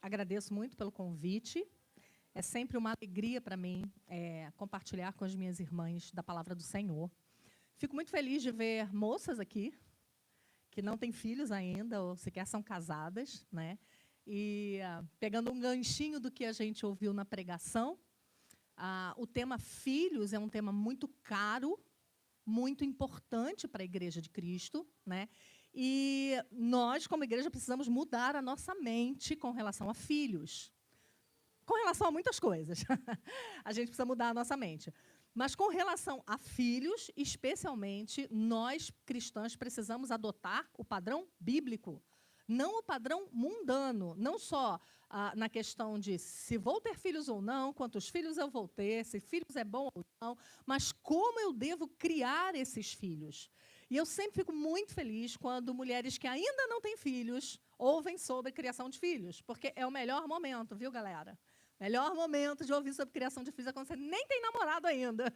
agradeço muito pelo convite. É sempre uma alegria para mim compartilhar com as minhas irmãs da palavra do Senhor. Fico muito feliz de ver moças aqui que não têm filhos ainda ou sequer são casadas, né? E pegando um ganchinho do que a gente ouviu na pregação, o tema filhos é um tema muito caro, muito importante para a Igreja de Cristo, né? E nós, como igreja, precisamos mudar a nossa mente com relação a filhos. Com relação a muitas coisas. A gente precisa mudar a nossa mente. Mas com relação a filhos, especialmente, nós, cristãos, precisamos adotar o padrão bíblico, não o padrão mundano, não só na questão de se vou ter filhos ou não, quantos filhos eu vou ter, se filhos é bom ou não, mas como eu devo criar esses filhos. E eu sempre fico muito feliz quando mulheres que ainda não têm filhos ouvem sobre criação de filhos, porque é o melhor momento, viu, galera? Melhor momento de ouvir sobre criação de filhos é quando você nem tem namorado ainda.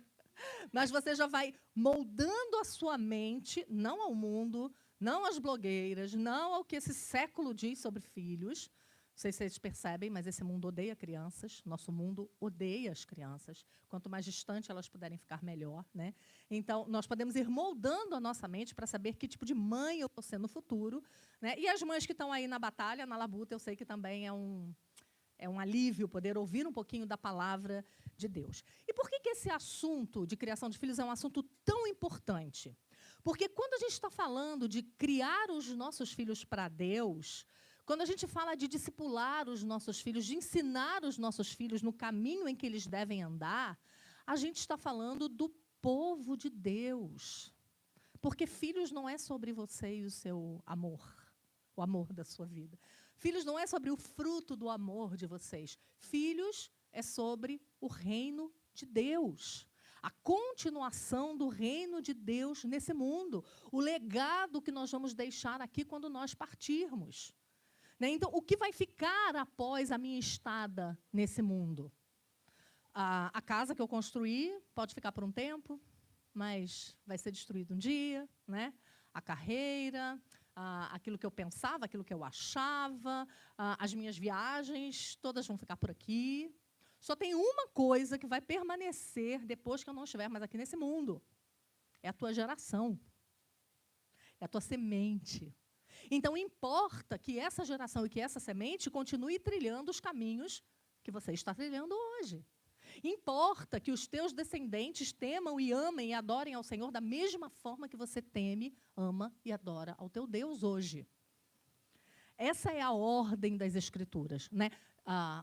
Mas você já vai moldando a sua mente, não ao mundo, não às blogueiras, não ao que esse século diz sobre filhos. Não sei se vocês percebem, mas esse mundo odeia crianças. Nosso mundo odeia as crianças. Quanto mais distante elas puderem ficar, melhor, né? Então, nós podemos ir moldando a nossa mente para saber que tipo de mãe eu vou ser no futuro, né? E as mães que estão aí na batalha, na labuta, eu sei que também é um alívio poder ouvir um pouquinho da palavra de Deus. E por que esse assunto de criação de filhos é um assunto tão importante? Porque quando a gente está falando de criar os nossos filhos para Deus, quando a gente fala de discipular os nossos filhos, de ensinar os nossos filhos no caminho em que eles devem andar, a gente está falando do povo de Deus. Porque filhos não é sobre você e o seu amor, o amor da sua vida. Filhos não é sobre o fruto do amor de vocês. Filhos é sobre o reino de Deus. A continuação do reino de Deus nesse mundo. O legado que nós vamos deixar aqui quando nós partirmos. Né? Então, o que vai ficar após a minha estada nesse mundo? A casa que eu construí pode ficar por um tempo, mas vai ser destruído um dia, né? A carreira, aquilo que eu pensava, aquilo que eu achava, as minhas viagens, todas vão ficar por aqui. Só tem uma coisa que vai permanecer depois que eu não estiver mais aqui nesse mundo. É a tua geração. É a tua semente. Então, importa que essa geração e que essa semente continue trilhando os caminhos que você está trilhando hoje. Importa que os teus descendentes temam e amem e adorem ao Senhor da mesma forma que você teme, ama e adora ao teu Deus hoje. Essa é a ordem das Escrituras, né?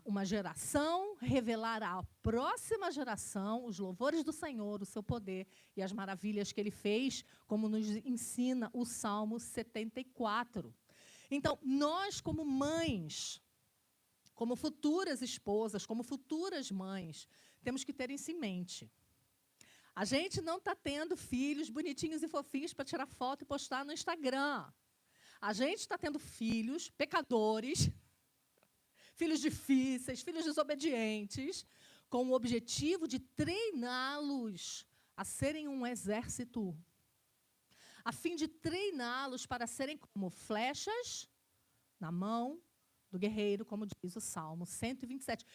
Uma geração revelar à próxima geração os louvores do Senhor, o seu poder e as maravilhas que Ele fez, como nos ensina o Salmo 74. Então, nós como mães, como futuras esposas, como futuras mães, temos que ter isso em mente. A gente não está tendo filhos bonitinhos e fofinhos para tirar foto e postar no Instagram. A gente está tendo filhos pecadores, filhos difíceis, filhos desobedientes, com o objetivo de treiná-los a serem um exército, a fim de treiná-los para serem como flechas na mão do guerreiro, como diz o Salmo 127.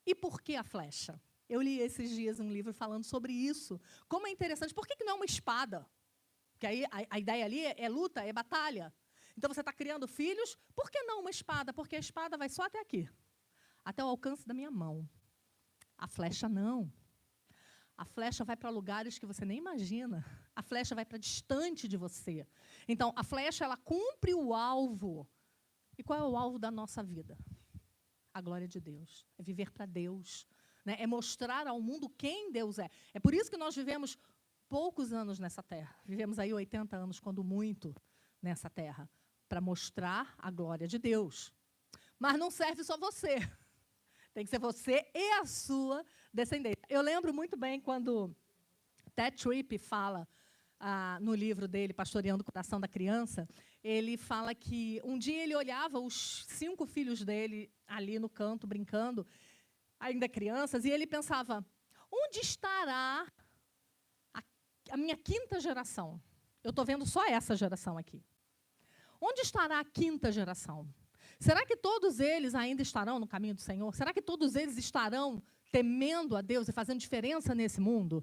E por que a flecha? Eu li esses dias um livro falando sobre isso. Como é interessante. Por que não é uma espada? Porque aí a ideia ali é luta, é batalha. Então você está criando filhos. Por que não uma espada? Porque a espada vai só até aqui. Até o alcance da minha mão. A flecha não. A flecha vai para lugares que você nem imagina. A flecha vai para distante de você. Então, a flecha, ela cumpre o alvo. E qual é o alvo da nossa vida? A glória de Deus. É viver para Deus. Né? É mostrar ao mundo quem Deus é. É por isso que nós vivemos poucos anos nessa terra. Vivemos aí 80 anos, quando muito, nessa terra. Para mostrar a glória de Deus. Mas não serve só você. Tem que ser você e a sua descendência. Eu lembro muito bem quando Ted Tripp fala no livro dele, Pastoreando o Coração da Criança, ele fala que um dia ele olhava os 5 filhos dele ali no canto, brincando, ainda crianças, e ele pensava, onde estará a minha 5ª geração? Eu estou vendo só essa geração aqui. Onde estará a 5ª geração? Será que todos eles ainda estarão no caminho do Senhor? Será que todos eles estarão temendo a Deus e fazendo diferença nesse mundo?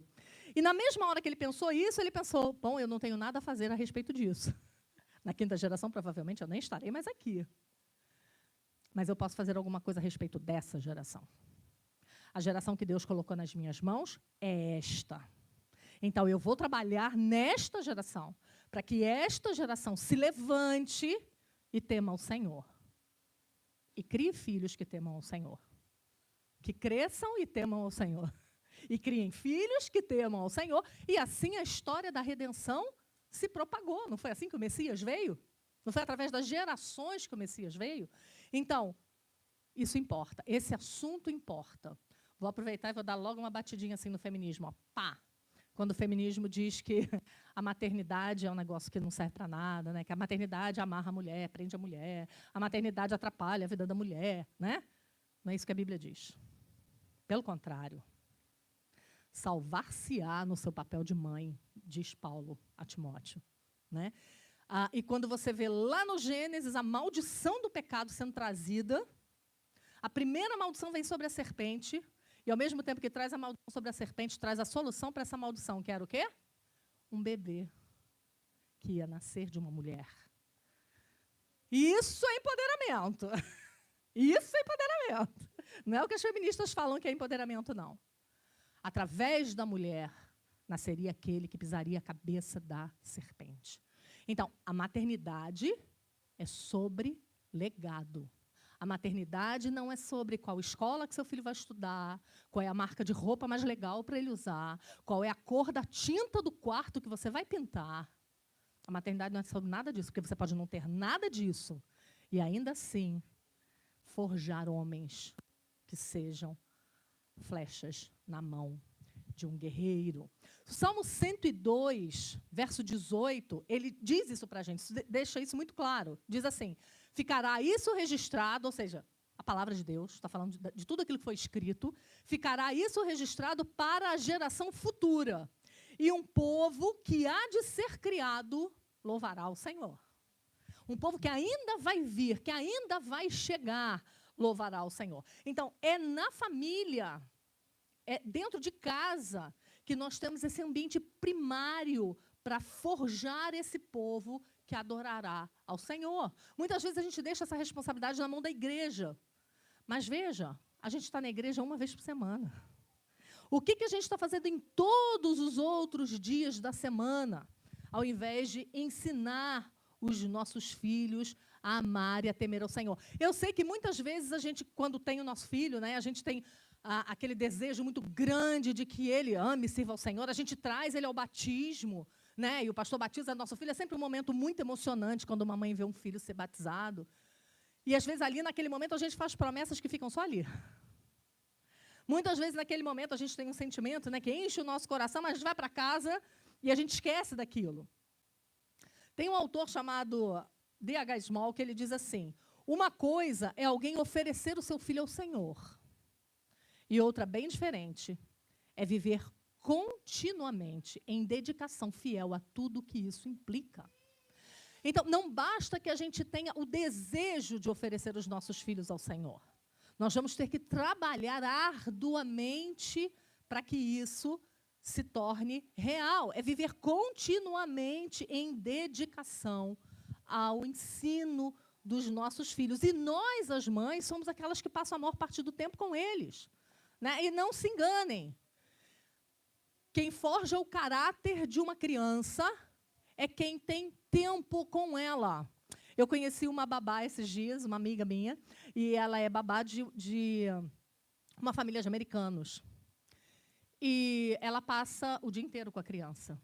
E na mesma hora que ele pensou isso, ele pensou, bom, eu não tenho nada a fazer a respeito disso. Na quinta geração, provavelmente, eu nem estarei mais aqui. Mas eu posso fazer alguma coisa a respeito dessa geração. A geração que Deus colocou nas minhas mãos é esta. Então, eu vou trabalhar nesta geração, para que esta geração se levante e tema ao Senhor. E crie filhos que temam ao Senhor. Que cresçam e temam ao Senhor. E criem filhos que temam ao Senhor. E assim a história da redenção se propagou. Não foi assim que o Messias veio? Não foi através das gerações que o Messias veio? Então, isso importa. Esse assunto importa. Vou aproveitar e vou dar logo uma batidinha assim no feminismo. Ó. Pá! Quando o feminismo diz que a maternidade é um negócio que não serve para nada, né? Que a maternidade amarra a mulher, prende a mulher, a maternidade atrapalha a vida da mulher, né? Não é isso que a Bíblia diz. Pelo contrário, salvar-se-á no seu papel de mãe, diz Paulo a Timóteo, né? E quando você vê lá no Gênesis a maldição do pecado sendo trazida, a primeira maldição vem sobre a serpente, e ao mesmo tempo que traz a maldição sobre a serpente, traz a solução para essa maldição, que era o quê? Um bebê que ia nascer de uma mulher. Isso é empoderamento. Isso é empoderamento. Não é o que as feministas falam que é empoderamento, não. Através da mulher, nasceria aquele que pisaria a cabeça da serpente. Então, a maternidade é sobre legado. A maternidade não é sobre qual escola que seu filho vai estudar, qual é a marca de roupa mais legal para ele usar, qual é a cor da tinta do quarto que você vai pintar. A maternidade não é sobre nada disso, porque você pode não ter nada disso e ainda assim forjar homens que sejam flechas na mão de um guerreiro. Salmo 102, verso 18, ele diz isso para a gente, deixa isso muito claro. Diz assim, ficará isso registrado, ou seja, a palavra de Deus, está falando de tudo aquilo que foi escrito, ficará isso registrado para a geração futura. E um povo que há de ser criado louvará o Senhor. Um povo que ainda vai vir, que ainda vai chegar, louvará o Senhor. Então, é na família, é dentro de casa, que nós temos esse ambiente primário para forjar esse povo que adorará ao Senhor. Muitas vezes a gente deixa essa responsabilidade na mão da igreja. Mas veja, a gente está na igreja uma vez por semana. O que a gente está fazendo em todos os outros dias da semana, ao invés de ensinar os nossos filhos a amar e a temer ao Senhor? Eu sei que muitas vezes a gente, quando tem o nosso filho, né, a gente tem aquele desejo muito grande de que ele ame e sirva ao Senhor, a gente traz ele ao batismo, né, e o pastor batiza nosso filho, é sempre um momento muito emocionante quando uma mãe vê um filho ser batizado. E às vezes ali, naquele momento, a gente faz promessas que ficam só ali. Muitas vezes, naquele momento, a gente tem um sentimento, né, que enche o nosso coração, mas a gente vai para casa e a gente esquece daquilo. Tem um autor chamado D.H. Small que ele diz assim, uma coisa é alguém oferecer o seu filho ao Senhor. E outra bem diferente é viver continuamente em dedicação fiel a tudo que isso implica. Então, não basta que a gente tenha o desejo de oferecer os nossos filhos ao Senhor. Nós vamos ter que trabalhar arduamente para que isso se torne real. É viver continuamente em dedicação ao ensino dos nossos filhos. E nós, as mães, somos aquelas que passam a maior parte do tempo com eles. Né? E não se enganem. Quem forja o caráter de uma criança é quem tem tempo com ela. Eu conheci uma babá esses dias, uma amiga minha, e ela é babá de uma família de americanos. E ela passa o dia inteiro com a criança.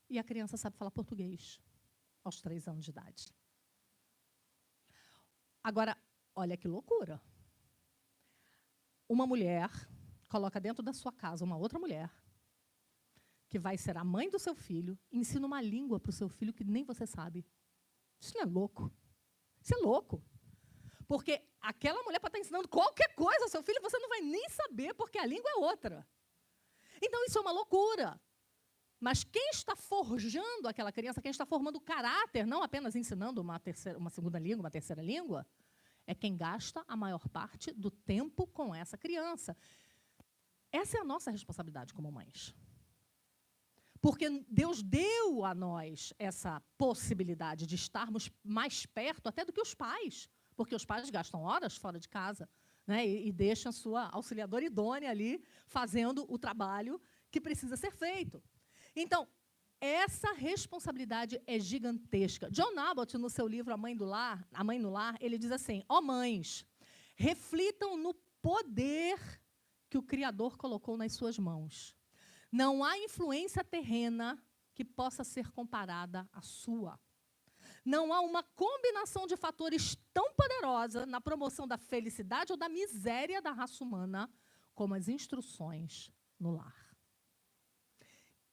E a criança sabe falar português aos 3 anos de idade. Agora, olha que loucura. Uma mulher coloca dentro da sua casa uma outra mulher, que vai ser a mãe do seu filho, e ensina uma língua para o seu filho que nem você sabe. Isso não é louco. Isso é louco. Porque aquela mulher pode estar ensinando qualquer coisa ao seu filho, você não vai nem saber, porque a língua é outra. Então, isso é uma loucura. Mas quem está forjando aquela criança, quem está formando o caráter, não apenas ensinando uma segunda língua, uma terceira língua, é quem gasta a maior parte do tempo com essa criança. Essa é a nossa responsabilidade como mães. Porque Deus deu a nós essa possibilidade de estarmos mais perto até do que os pais. Porque os pais gastam horas fora de casa, né, e deixam a sua auxiliadora idônea ali fazendo o trabalho que precisa ser feito. Então, essa responsabilidade é gigantesca. John Abbott, no seu livro A Mãe no Lar, ele diz assim: ó mães, reflitam no poder que o Criador colocou nas suas mãos. Não há influência terrena que possa ser comparada à sua. Não há uma combinação de fatores tão poderosa na promoção da felicidade ou da miséria da raça humana como as instruções no lar.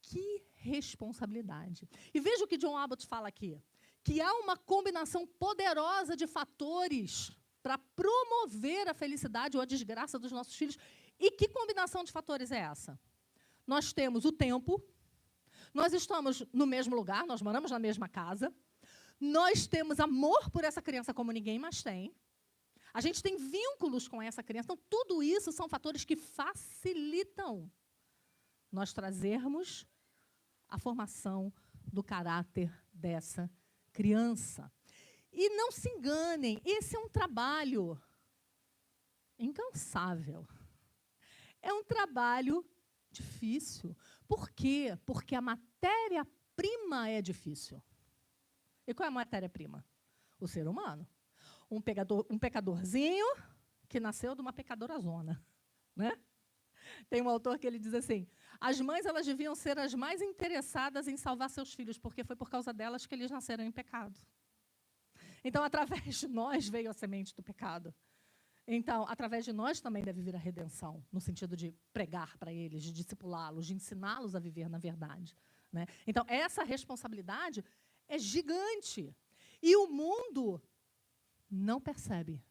Que responsabilidade. E veja o que John Abbott fala aqui, que há uma combinação poderosa de fatores para promover a felicidade ou a desgraça dos nossos filhos. E que combinação de fatores é essa? Nós temos o tempo, nós estamos no mesmo lugar, nós moramos na mesma casa, nós temos amor por essa criança como ninguém mais tem, a gente tem vínculos com essa criança, então tudo isso são fatores que facilitam nós trazermos a formação do caráter dessa criança. E não se enganem, esse é um trabalho incansável. É um trabalho difícil. Por quê? Porque a matéria-prima é difícil. E qual é a matéria-prima? O ser humano. Um pecadorzinho que nasceu de uma pecadorazona, né? Tem um autor que ele diz assim: as mães elas deviam ser as mais interessadas em salvar seus filhos, porque foi por causa delas que eles nasceram em pecado. Então, através de nós veio a semente do pecado. Então, através de nós também deve vir a redenção, no sentido de pregar para eles, de discipulá-los, de ensiná-los a viver na verdade, né? Então, essa responsabilidade é gigante. E o mundo não percebe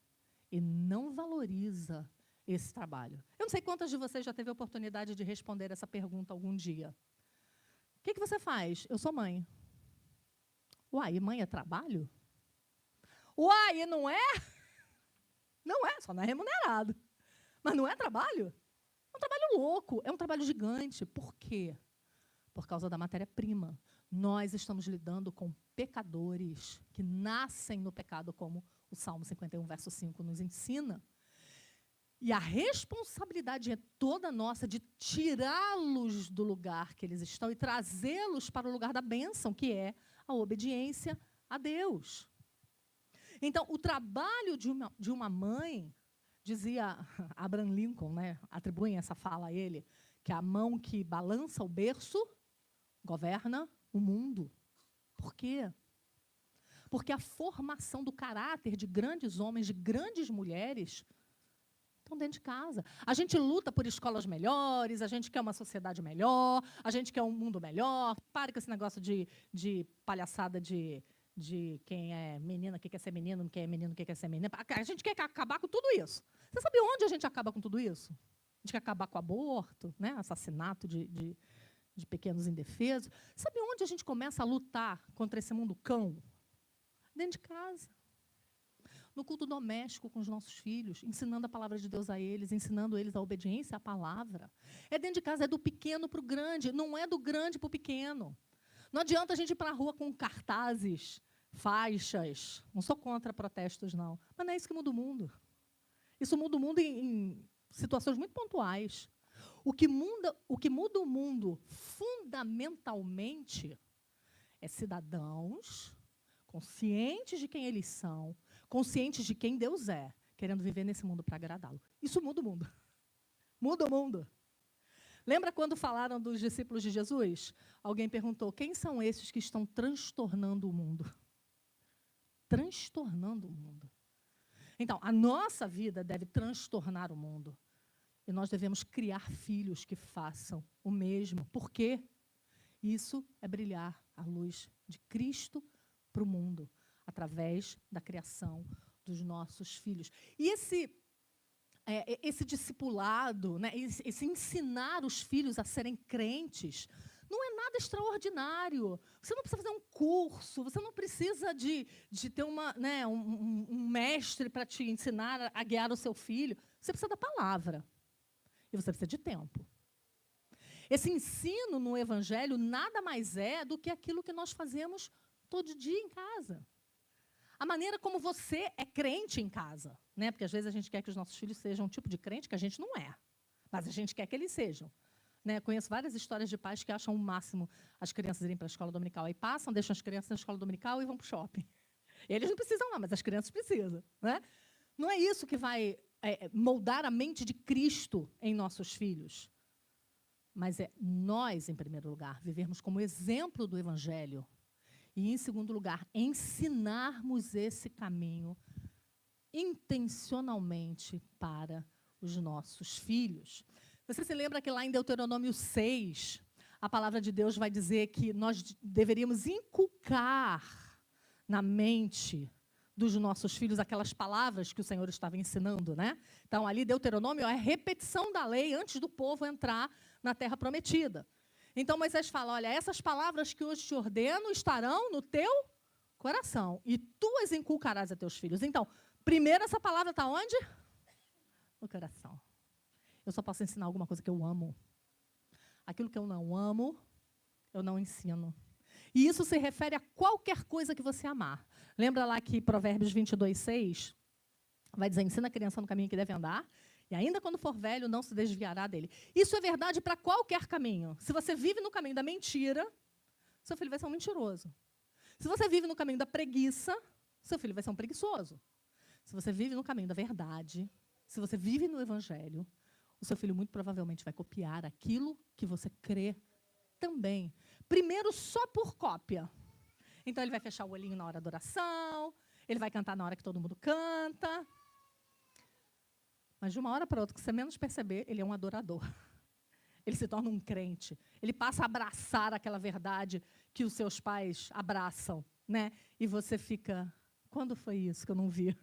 e não valoriza esse trabalho. Eu não sei quantas de vocês já teve a oportunidade de responder essa pergunta algum dia. O que você faz? Eu sou mãe. Uai, e mãe é trabalho? Uai, e não é? Não é, só não é remunerado. Mas não é trabalho? É um trabalho louco, é um trabalho gigante. Por quê? Por causa da matéria-prima. Nós estamos lidando com pecadores que nascem no pecado, como o Salmo 51, verso 5 nos ensina. E a responsabilidade é toda nossa de tirá-los do lugar que eles estão e trazê-los para o lugar da bênção, que é a obediência a Deus. Então, o trabalho de uma mãe, dizia Abraham Lincoln, né, atribuem essa fala a ele, que a mão que balança o berço governa o mundo. Por quê? Porque a formação do caráter de grandes homens, de grandes mulheres, estão dentro de casa. A gente luta por escolas melhores, a gente quer uma sociedade melhor, a gente quer um mundo melhor. Pare com esse negócio de palhaçada de quem é menina, que quer ser menino, quem é menino, que quer ser menina. A gente quer acabar com tudo isso. Você sabe onde a gente acaba com tudo isso? A gente quer acabar com o aborto, né? Assassinato de pequenos indefesos. Sabe onde a gente começa a lutar contra esse mundo cão? Dentro de casa. No culto doméstico com os nossos filhos, ensinando a palavra de Deus a eles, ensinando eles a obediência à palavra. É dentro de casa, é do pequeno para o grande, não é do grande para o pequeno. Não adianta a gente ir para a rua com cartazes, faixas. Não sou contra protestos, não. Mas não é isso que muda o mundo. Isso muda o mundo em situações muito pontuais. O que muda o mundo fundamentalmente é cidadãos conscientes de quem eles são, conscientes de quem Deus é, querendo viver nesse mundo para agradá-lo. Isso muda o mundo. Muda o mundo. Lembra quando falaram dos discípulos de Jesus? Alguém perguntou, quem são esses que estão transtornando o mundo? Transtornando o mundo. Então, a nossa vida deve transtornar o mundo. E nós devemos criar filhos que façam o mesmo. Por quê? Isso é brilhar a luz de Cristo para o mundo, através da criação dos nossos filhos. E esse discipulado, né, esse ensinar os filhos a serem crentes, Não é nada extraordinário. Você não precisa fazer um curso, você não precisa de ter um mestre para te ensinar a guiar o seu filho. Você precisa da palavra. E você precisa de tempo. Esse ensino no Evangelho nada mais é do que aquilo que nós fazemos todo dia em casa. A maneira como você é crente em casa. Né? Porque às vezes a gente quer que os nossos filhos sejam um tipo de crente que a gente não é. Mas a gente quer que eles sejam. Né? Conheço várias histórias de pais que acham o máximo as crianças irem para a escola dominical. Aí passam, deixam as crianças na escola dominical e vão para o shopping. Eles não precisam não, mas as crianças precisam. Né? Não é isso que vai moldar a mente de Cristo em nossos filhos. Mas é nós, em primeiro lugar, vivermos como exemplo do Evangelho. E, em segundo lugar, ensinarmos esse caminho intencionalmente para os nossos filhos. Você se lembra que lá em Deuteronômio 6, a palavra de Deus vai dizer que nós deveríamos inculcar na mente dos nossos filhos aquelas palavras que o Senhor estava ensinando, né? Então, ali, Deuteronômio é a repetição da lei antes do povo entrar na terra prometida. Então, Moisés fala, olha, essas palavras que hoje te ordeno estarão no teu coração, e tu as inculcarás a teus filhos. Então, primeiro essa palavra está onde? No coração. Eu só posso ensinar alguma coisa que eu amo. Aquilo que eu não amo, eu não ensino. E isso se refere a qualquer coisa que você amar. Lembra lá que Provérbios 22:6 vai dizer, ensina a criança no caminho que deve andar, e ainda quando for velho, não se desviará dele. Isso é verdade para qualquer caminho. Se você vive no caminho da mentira, seu filho vai ser um mentiroso. Se você vive no caminho da preguiça, seu filho vai ser um preguiçoso. Se você vive no caminho da verdade, se você vive no Evangelho, o seu filho muito provavelmente vai copiar aquilo que você crê também. Primeiro, só por cópia. Então, ele vai fechar o olhinho na hora da oração, ele vai cantar na hora que todo mundo canta. Mas de uma hora para outra, que você menos perceber, ele é um adorador. Ele se torna um crente. Ele passa a abraçar aquela verdade que os seus pais abraçam. Né? E você fica, quando foi isso que eu não vi?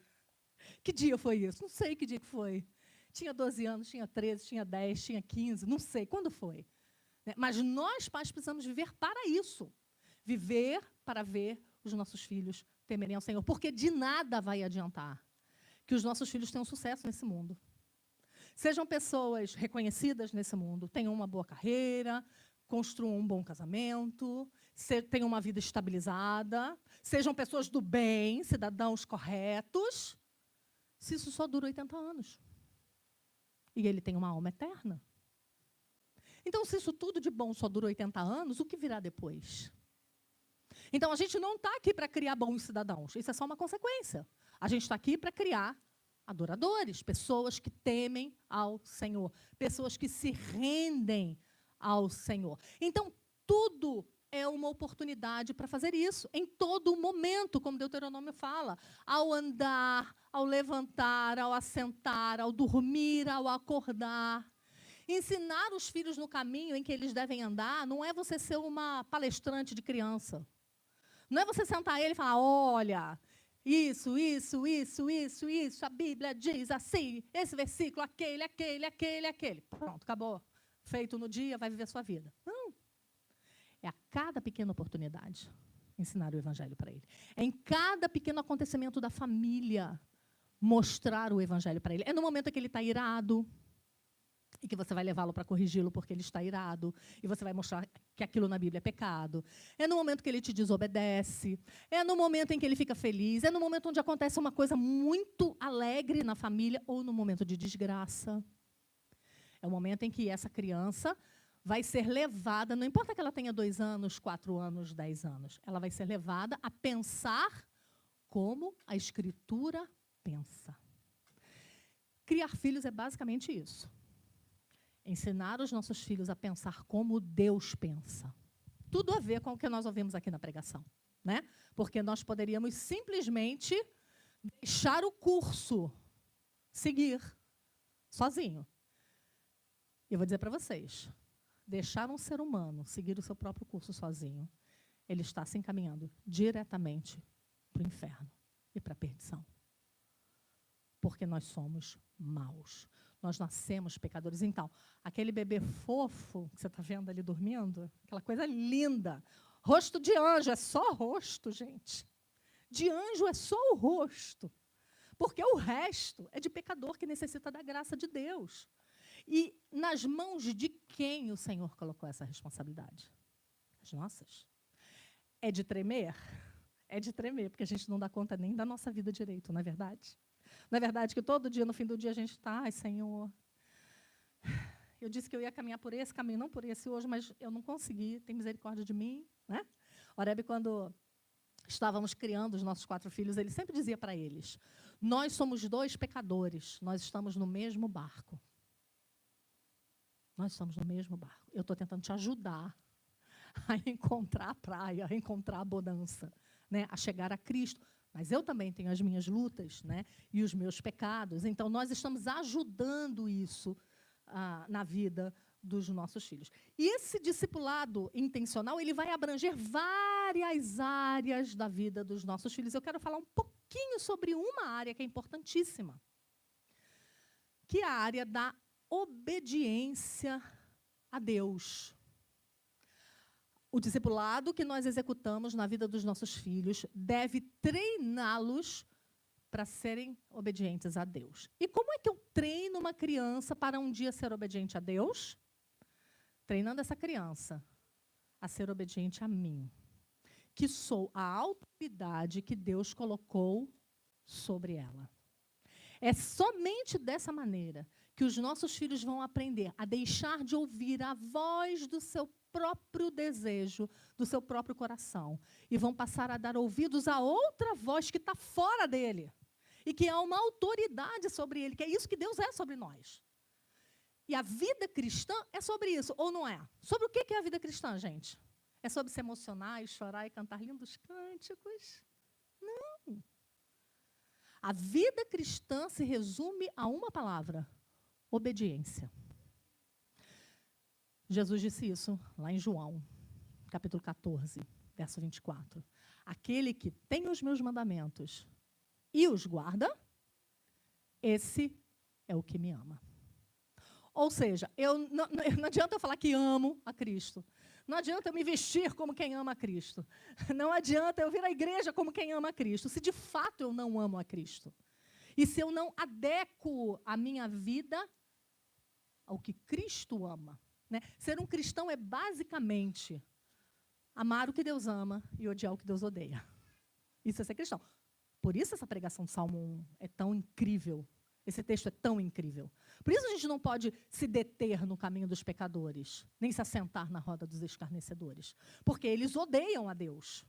Que dia foi isso? Não sei que dia que foi. Tinha 12 anos, tinha 13, tinha 10, tinha 15, não sei. Quando foi? Mas nós, pais, precisamos viver para isso. Viver para ver os nossos filhos temerem ao Senhor. Porque de nada vai adiantar que os nossos filhos tenham sucesso nesse mundo. Sejam pessoas reconhecidas nesse mundo, tenham uma boa carreira, construam um bom casamento, tenham uma vida estabilizada, sejam pessoas do bem, cidadãos corretos, se isso só dura 80 anos. E ele tem uma alma eterna. Então, se isso tudo de bom só dura 80 anos, o que virá depois? Então, a gente não está aqui para criar bons cidadãos. Isso é só uma consequência. A gente está aqui para criar adoradores, pessoas que temem ao Senhor, pessoas que se rendem ao Senhor. Então, tudo é uma oportunidade para fazer isso, em todo momento, como Deuteronômio fala. Ao andar, ao levantar, ao assentar, ao dormir, ao acordar. Ensinar os filhos no caminho em que eles devem andar não é você ser uma palestrante de criança. Não é você sentar ele e falar, olha, isso, a Bíblia diz assim, esse versículo, aquele. Pronto, acabou. Feito no dia, vai viver a sua vida. Não. É a cada pequena oportunidade ensinar o Evangelho para ele. É em cada pequeno acontecimento da família mostrar o Evangelho para ele. É no momento em que ele está irado, e que você vai levá-lo para corrigi-lo porque ele está irado, e você vai mostrar que aquilo na Bíblia é pecado. É no momento que ele te desobedece, é no momento em que ele fica feliz, é no momento onde acontece uma coisa muito alegre na família, ou no momento de desgraça. É o momento em que essa criança vai ser levada, não importa que ela tenha 2 anos, 4 anos, 10 anos, ela vai ser levada a pensar como a Escritura pensa. Criar filhos é basicamente isso. Ensinar os nossos filhos a pensar como Deus pensa. Tudo a ver com o que nós ouvimos aqui na pregação. Né? Porque nós poderíamos simplesmente deixar o curso seguir sozinho. E eu vou dizer para vocês, deixar um ser humano seguir o seu próprio curso sozinho, ele está se encaminhando diretamente para o inferno e para a perdição. Porque nós somos maus. Nós nascemos pecadores. Então, aquele bebê fofo que você está vendo ali dormindo, aquela coisa linda, rosto de anjo, é só rosto, gente. De anjo é só o rosto. Porque o resto é de pecador que necessita da graça de Deus. E nas mãos de quem o Senhor colocou essa responsabilidade? As nossas. É de tremer? É de tremer, porque a gente não dá conta nem da nossa vida direito, não é verdade? Não é verdade que todo dia, no fim do dia, a gente está, ai, Senhor, eu disse que eu ia caminhar por esse caminho, não por esse hoje, mas eu não consegui, tem misericórdia de mim, né? Oreb, quando estávamos criando os nossos 4 filhos, ele sempre dizia para eles, nós somos 2 pecadores, nós estamos no mesmo barco. Nós estamos no mesmo barco. Eu estou tentando te ajudar a encontrar a praia, a encontrar a bonança, né? A chegar a Cristo. Mas eu também tenho as minhas lutas, né? E os meus pecados. Então, nós estamos ajudando isso na vida dos nossos filhos. E esse discipulado intencional, ele vai abranger várias áreas da vida dos nossos filhos. Eu quero falar um pouquinho sobre uma área que é importantíssima, que é a área da obediência a Deus. O discipulado que nós executamos na vida dos nossos filhos deve treiná-los para serem obedientes a Deus. E como é que eu treino uma criança para um dia ser obediente a Deus? Treinando essa criança a ser obediente a mim, que sou a autoridade que Deus colocou sobre ela. É somente dessa maneira que os nossos filhos vão aprender a deixar de ouvir a voz do seu próprio desejo, do seu próprio coração, e vão passar a dar ouvidos a outra voz que está fora dele, e que é uma autoridade sobre ele, que é isso que Deus é sobre nós. E a vida cristã é sobre isso, ou não é? Sobre o que é a vida cristã, gente? É sobre se emocionar e chorar e cantar lindos cânticos? Não. A vida cristã se resume a uma palavra: obediência. Jesus disse isso lá em João, capítulo 14, verso 24. Aquele que tem os meus mandamentos e os guarda, esse é o que me ama. Ou seja, não adianta eu falar que amo a Cristo. Não adianta eu me vestir como quem ama a Cristo. Não adianta eu vir à igreja como quem ama a Cristo, se de fato eu não amo a Cristo. E se eu não adequo a minha vida ao que Cristo ama. Né? Ser um cristão é basicamente amar o que Deus ama e odiar o que Deus odeia. Isso é ser cristão. Por isso essa pregação do Salmo 1 é tão incrível. Esse texto é tão incrível. Por isso a gente não pode se deter no caminho dos pecadores, nem se assentar na roda dos escarnecedores. Porque eles odeiam a Deus.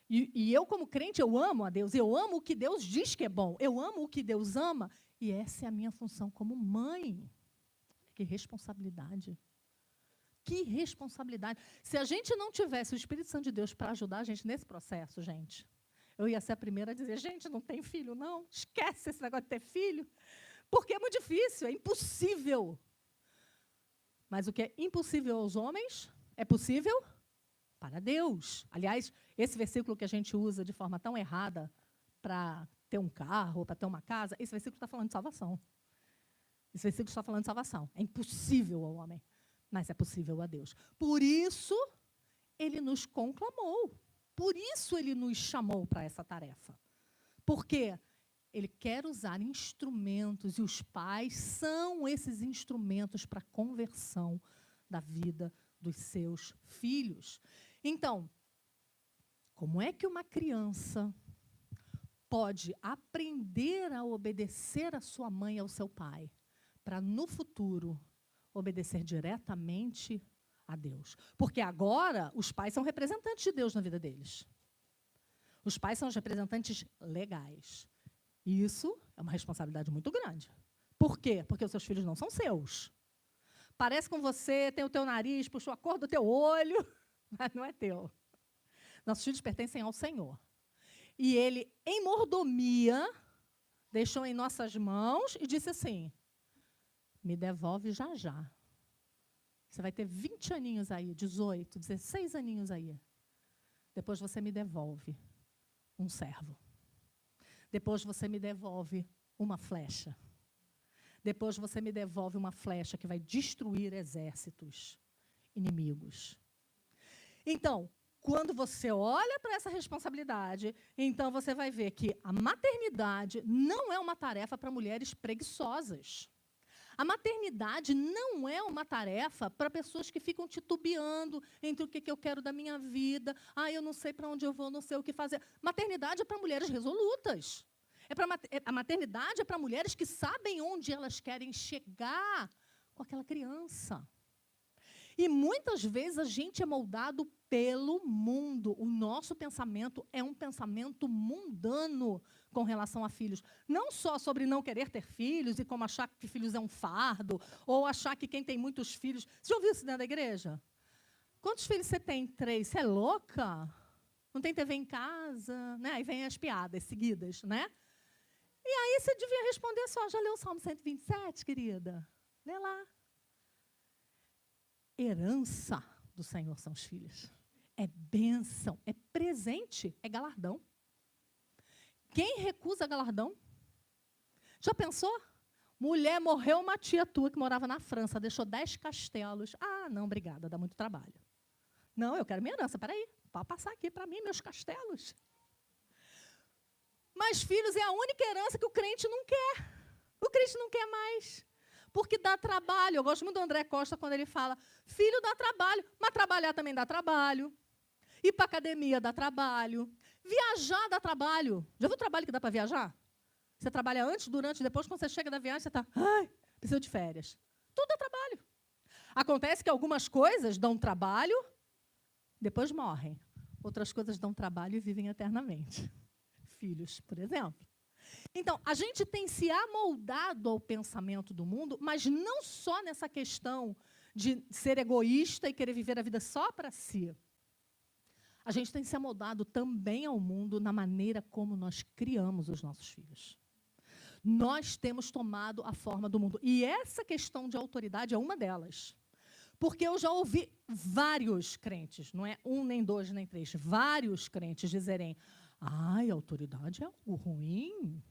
E eu, como crente, eu amo a Deus. Eu amo o que Deus diz que é bom. Eu amo o que Deus ama. E essa é a minha função como mãe. Que responsabilidade. Que responsabilidade. Se a gente não tivesse o Espírito Santo de Deus para ajudar a gente nesse processo, gente, eu ia ser a primeira a dizer, gente, não tem filho, não. Esquece esse negócio de ter filho. Porque é muito difícil, é impossível. Mas o que é impossível aos homens, é possível para Deus. Aliás, esse versículo que a gente usa de forma tão errada para ter um carro, para ter uma casa, esse versículo está falando de salvação. Esse versículo está falando de salvação. É impossível ao homem, mas é possível a Deus. Por isso, ele nos conclamou. Por isso, ele nos chamou para essa tarefa. Por quê? Ele quer usar instrumentos, e os pais são esses instrumentos para a conversão da vida dos seus filhos. Então, como é que uma criança pode aprender a obedecer a sua mãe e ao seu pai, para no futuro obedecer diretamente a Deus? Porque agora os pais são representantes de Deus na vida deles. Os pais são os representantes legais. E isso é uma responsabilidade muito grande. Por quê? Porque os seus filhos não são seus. Parece com você, tem o teu nariz, puxou a cor do teu olho, mas não é teu. Nossos filhos pertencem ao Senhor. E Ele, em mordomia, deixou em nossas mãos e disse assim, me devolve já já. Você vai ter 20 aninhos aí, 18, 16 aninhos aí. Depois você me devolve um servo. Depois você me devolve uma flecha. depois você me devolve uma flecha que vai destruir exércitos inimigos. Então, quando você olha para essa responsabilidade, então você vai ver que a maternidade não é uma tarefa para mulheres preguiçosas. A maternidade não é uma tarefa para pessoas que ficam titubeando entre o que eu quero da minha vida, eu não sei para onde eu vou, não sei o que fazer. Maternidade é para mulheres resolutas. A maternidade é para mulheres que sabem onde elas querem chegar com aquela criança. E muitas vezes a gente é moldado pelo mundo. O nosso pensamento é um pensamento mundano com relação a filhos. Não só sobre não querer ter filhos e como achar que filhos é um fardo, ou achar que quem tem muitos filhos... Você já ouviu isso dentro da igreja? Quantos filhos você tem? 3. Você é louca? Não tem TV em casa? Né? Aí vem as piadas seguidas, né? E aí você devia responder só, já leu o Salmo 127, querida? Lê lá. Herança do Senhor são os filhos. É bênção, é presente, é galardão. Quem recusa galardão? Já pensou? Mulher, morreu uma tia tua que morava na França, deixou 10 castelos. Não, obrigada, dá muito trabalho. Não, eu quero minha herança, peraí, pode passar aqui para mim, meus castelos. Mas filhos é a única herança que o crente não quer. O crente não quer mais. Porque dá trabalho. Eu gosto muito do André Costa quando ele fala, filho dá trabalho, mas trabalhar também dá trabalho. Ir para a academia dá trabalho. Viajar dá trabalho. Já viu o trabalho que dá para viajar? Você trabalha antes, durante, depois, quando você chega da viagem, você está, preciso de férias. Tudo dá trabalho. Acontece que algumas coisas dão trabalho, depois morrem. Outras coisas dão trabalho e vivem eternamente. Filhos, por exemplo. Então, a gente tem se amoldado ao pensamento do mundo, mas não só nessa questão de ser egoísta e querer viver a vida só para si. A gente tem se amoldado também ao mundo na maneira como nós criamos os nossos filhos. Nós temos tomado a forma do mundo. E essa questão de autoridade é uma delas. Porque eu já ouvi vários crentes, não é um, nem 2, nem 3, vários crentes dizerem, a autoridade é algo ruim.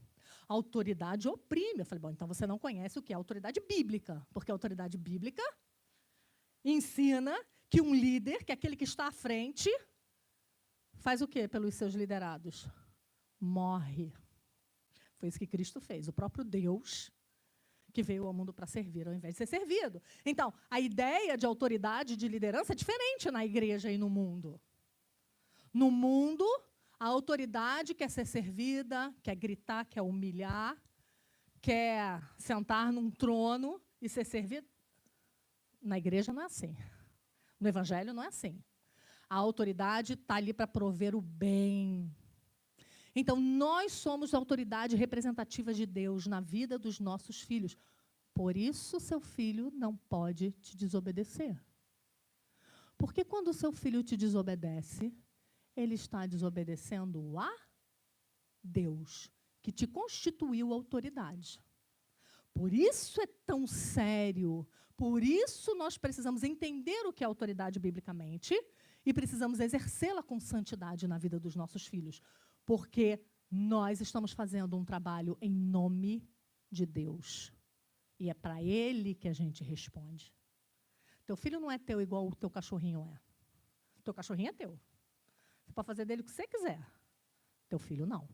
A autoridade oprime. Eu falei, bom, então você não conhece o que é autoridade bíblica. Porque a autoridade bíblica ensina que um líder, que é aquele que está à frente, faz o quê pelos seus liderados? Morre. Foi isso que Cristo fez. O próprio Deus que veio ao mundo para servir, ao invés de ser servido. Então, a ideia de autoridade, de liderança é diferente na igreja e no mundo. No mundo, a autoridade quer ser servida, quer gritar, quer humilhar, quer sentar num trono e ser servida. Na igreja não é assim. No evangelho não é assim. A autoridade está ali para prover o bem. Então, nós somos a autoridade representativa de Deus na vida dos nossos filhos. Por isso, seu filho não pode te desobedecer. Porque quando o seu filho te desobedece, ele está desobedecendo a Deus, que te constituiu autoridade. Por isso é tão sério. Por isso nós precisamos entender o que é autoridade biblicamente e precisamos exercê-la com santidade na vida dos nossos filhos. Porque nós estamos fazendo um trabalho em nome de Deus. E é para Ele que a gente responde. Teu filho não é teu igual o teu cachorrinho é. Teu cachorrinho é teu. Você pode fazer dele o que você quiser. Teu filho não.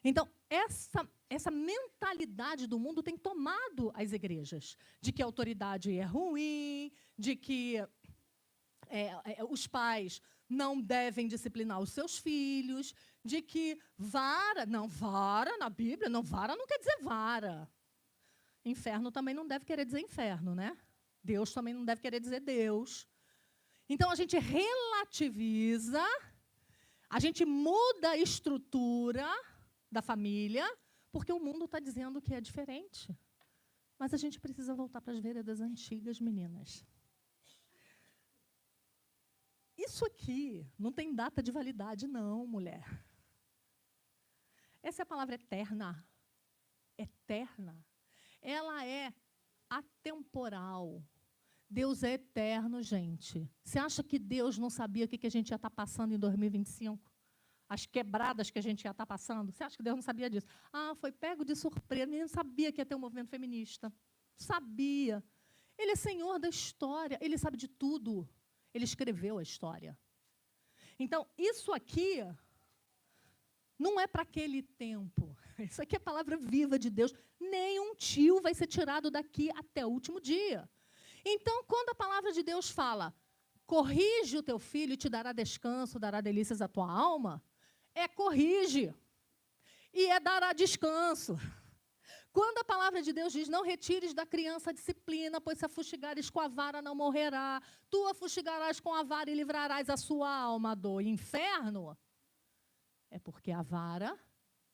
Então, essa mentalidade do mundo tem tomado as igrejas. De que a autoridade é ruim, de que os pais não devem disciplinar os seus filhos, de que vara na Bíblia, vara não quer dizer vara. Inferno também não deve querer dizer inferno, né? Deus também não deve querer dizer Deus. Então, a gente relativiza, a gente muda a estrutura da família, porque o mundo está dizendo que é diferente. Mas a gente precisa voltar para as veredas antigas, meninas. Isso aqui não tem data de validade, não, mulher. Essa é a palavra eterna. Eterna. Ela é atemporal. Deus é eterno, gente. Você acha que Deus não sabia o que a gente ia estar passando em 2025? as quebradas que a gente ia estar passando? Você acha que Deus não sabia disso? Ah, foi pego de surpresa, ele não sabia que ia ter um movimento feminista. Sabia. Ele é senhor da história, ele sabe de tudo. Ele escreveu a história. Então, isso aqui não é para aquele tempo. Isso aqui é a palavra viva de Deus. Nenhum tio vai ser tirado daqui até o último dia. Então, quando a palavra de Deus fala, corrige o teu filho e te dará descanso, dará delícias à tua alma, é corrige. E é dará descanso. Quando a palavra de Deus diz, não retires da criança a disciplina, pois se a fustigares com a vara não morrerá, tu a fustigarás com a vara e livrarás a sua alma do inferno, é porque a vara,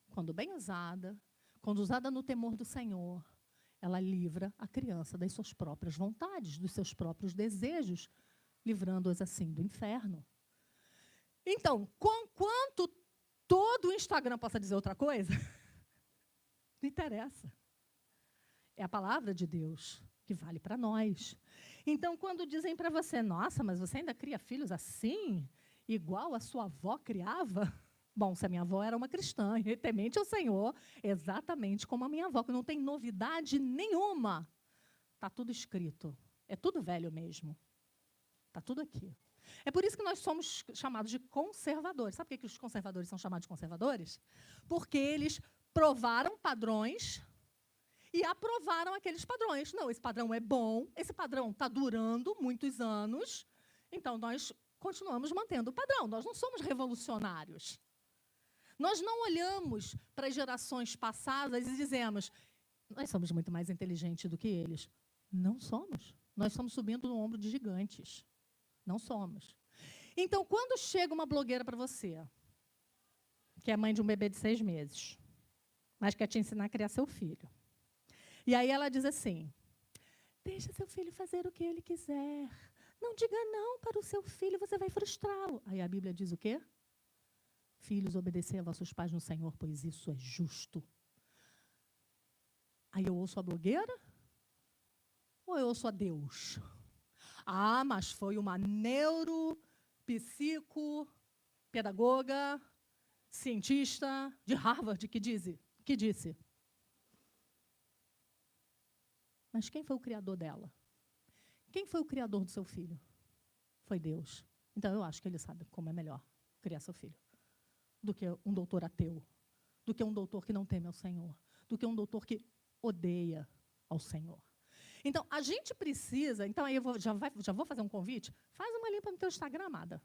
quando bem usada, quando usada no temor do Senhor, ela livra a criança das suas próprias vontades, dos seus próprios desejos, livrando-as assim do inferno. Então, quanto todo o Instagram possa dizer outra coisa, não interessa. É a palavra de Deus que vale para nós. Então, quando dizem para você, nossa, mas você ainda cria filhos assim, igual a sua avó criava? Bom, se a minha avó era uma cristã e temente ao Senhor, exatamente como a minha avó, que não tem novidade nenhuma. Está tudo escrito. É tudo velho mesmo. Está tudo aqui. É por isso que nós somos chamados de conservadores. Sabe por que os conservadores são chamados de conservadores? Porque eles provaram padrões e aprovaram aqueles padrões. Não, esse padrão é bom, esse padrão está durando muitos anos, então nós continuamos mantendo o padrão. Nós não somos revolucionários. Nós não olhamos para as gerações passadas e dizemos, nós somos muito mais inteligentes do que eles. Não somos. Nós estamos subindo no ombro de gigantes. Não somos. Então, quando chega uma blogueira para você, que é mãe de um bebê de 6 meses, mas quer te ensinar a criar seu filho, e aí ela diz assim, deixa seu filho fazer o que ele quiser. Não diga não para o seu filho, você vai frustrá-lo. Aí a Bíblia diz o quê? Filhos, obedecei a vossos pais no Senhor, pois isso é justo. Aí eu ouço a blogueira ou eu ouço a Deus? Ah, mas foi uma neuropsicopedagoga, cientista de Harvard que disse. Mas quem foi o criador dela? Quem foi o criador do seu filho? Foi Deus. Então eu acho que ele sabe como é melhor criar seu filho do que um doutor ateu, do que um doutor que não teme ao Senhor, do que um doutor que odeia ao Senhor. Então, a gente precisa... Então, aí já vou fazer um convite. Faz uma limpa no teu Instagram, amada.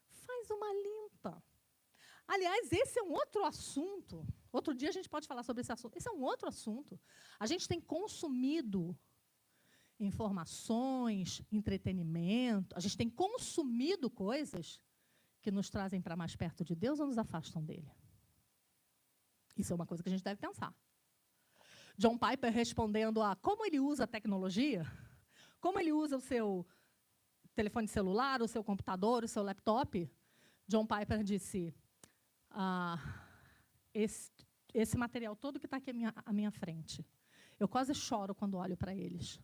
Faz uma limpa. Aliás, esse é um outro assunto. Outro dia a gente pode falar sobre esse assunto. Esse é um outro assunto. A gente tem consumido informações, entretenimento. A gente tem consumido coisas que nos trazem para mais perto de Deus ou nos afastam dele. Isso é uma coisa que a gente deve pensar. John Piper respondendo a como ele usa a tecnologia, como ele usa o seu telefone celular, o seu computador, o seu laptop, John Piper disse, esse material todo que está aqui à minha frente, eu quase choro quando olho para eles,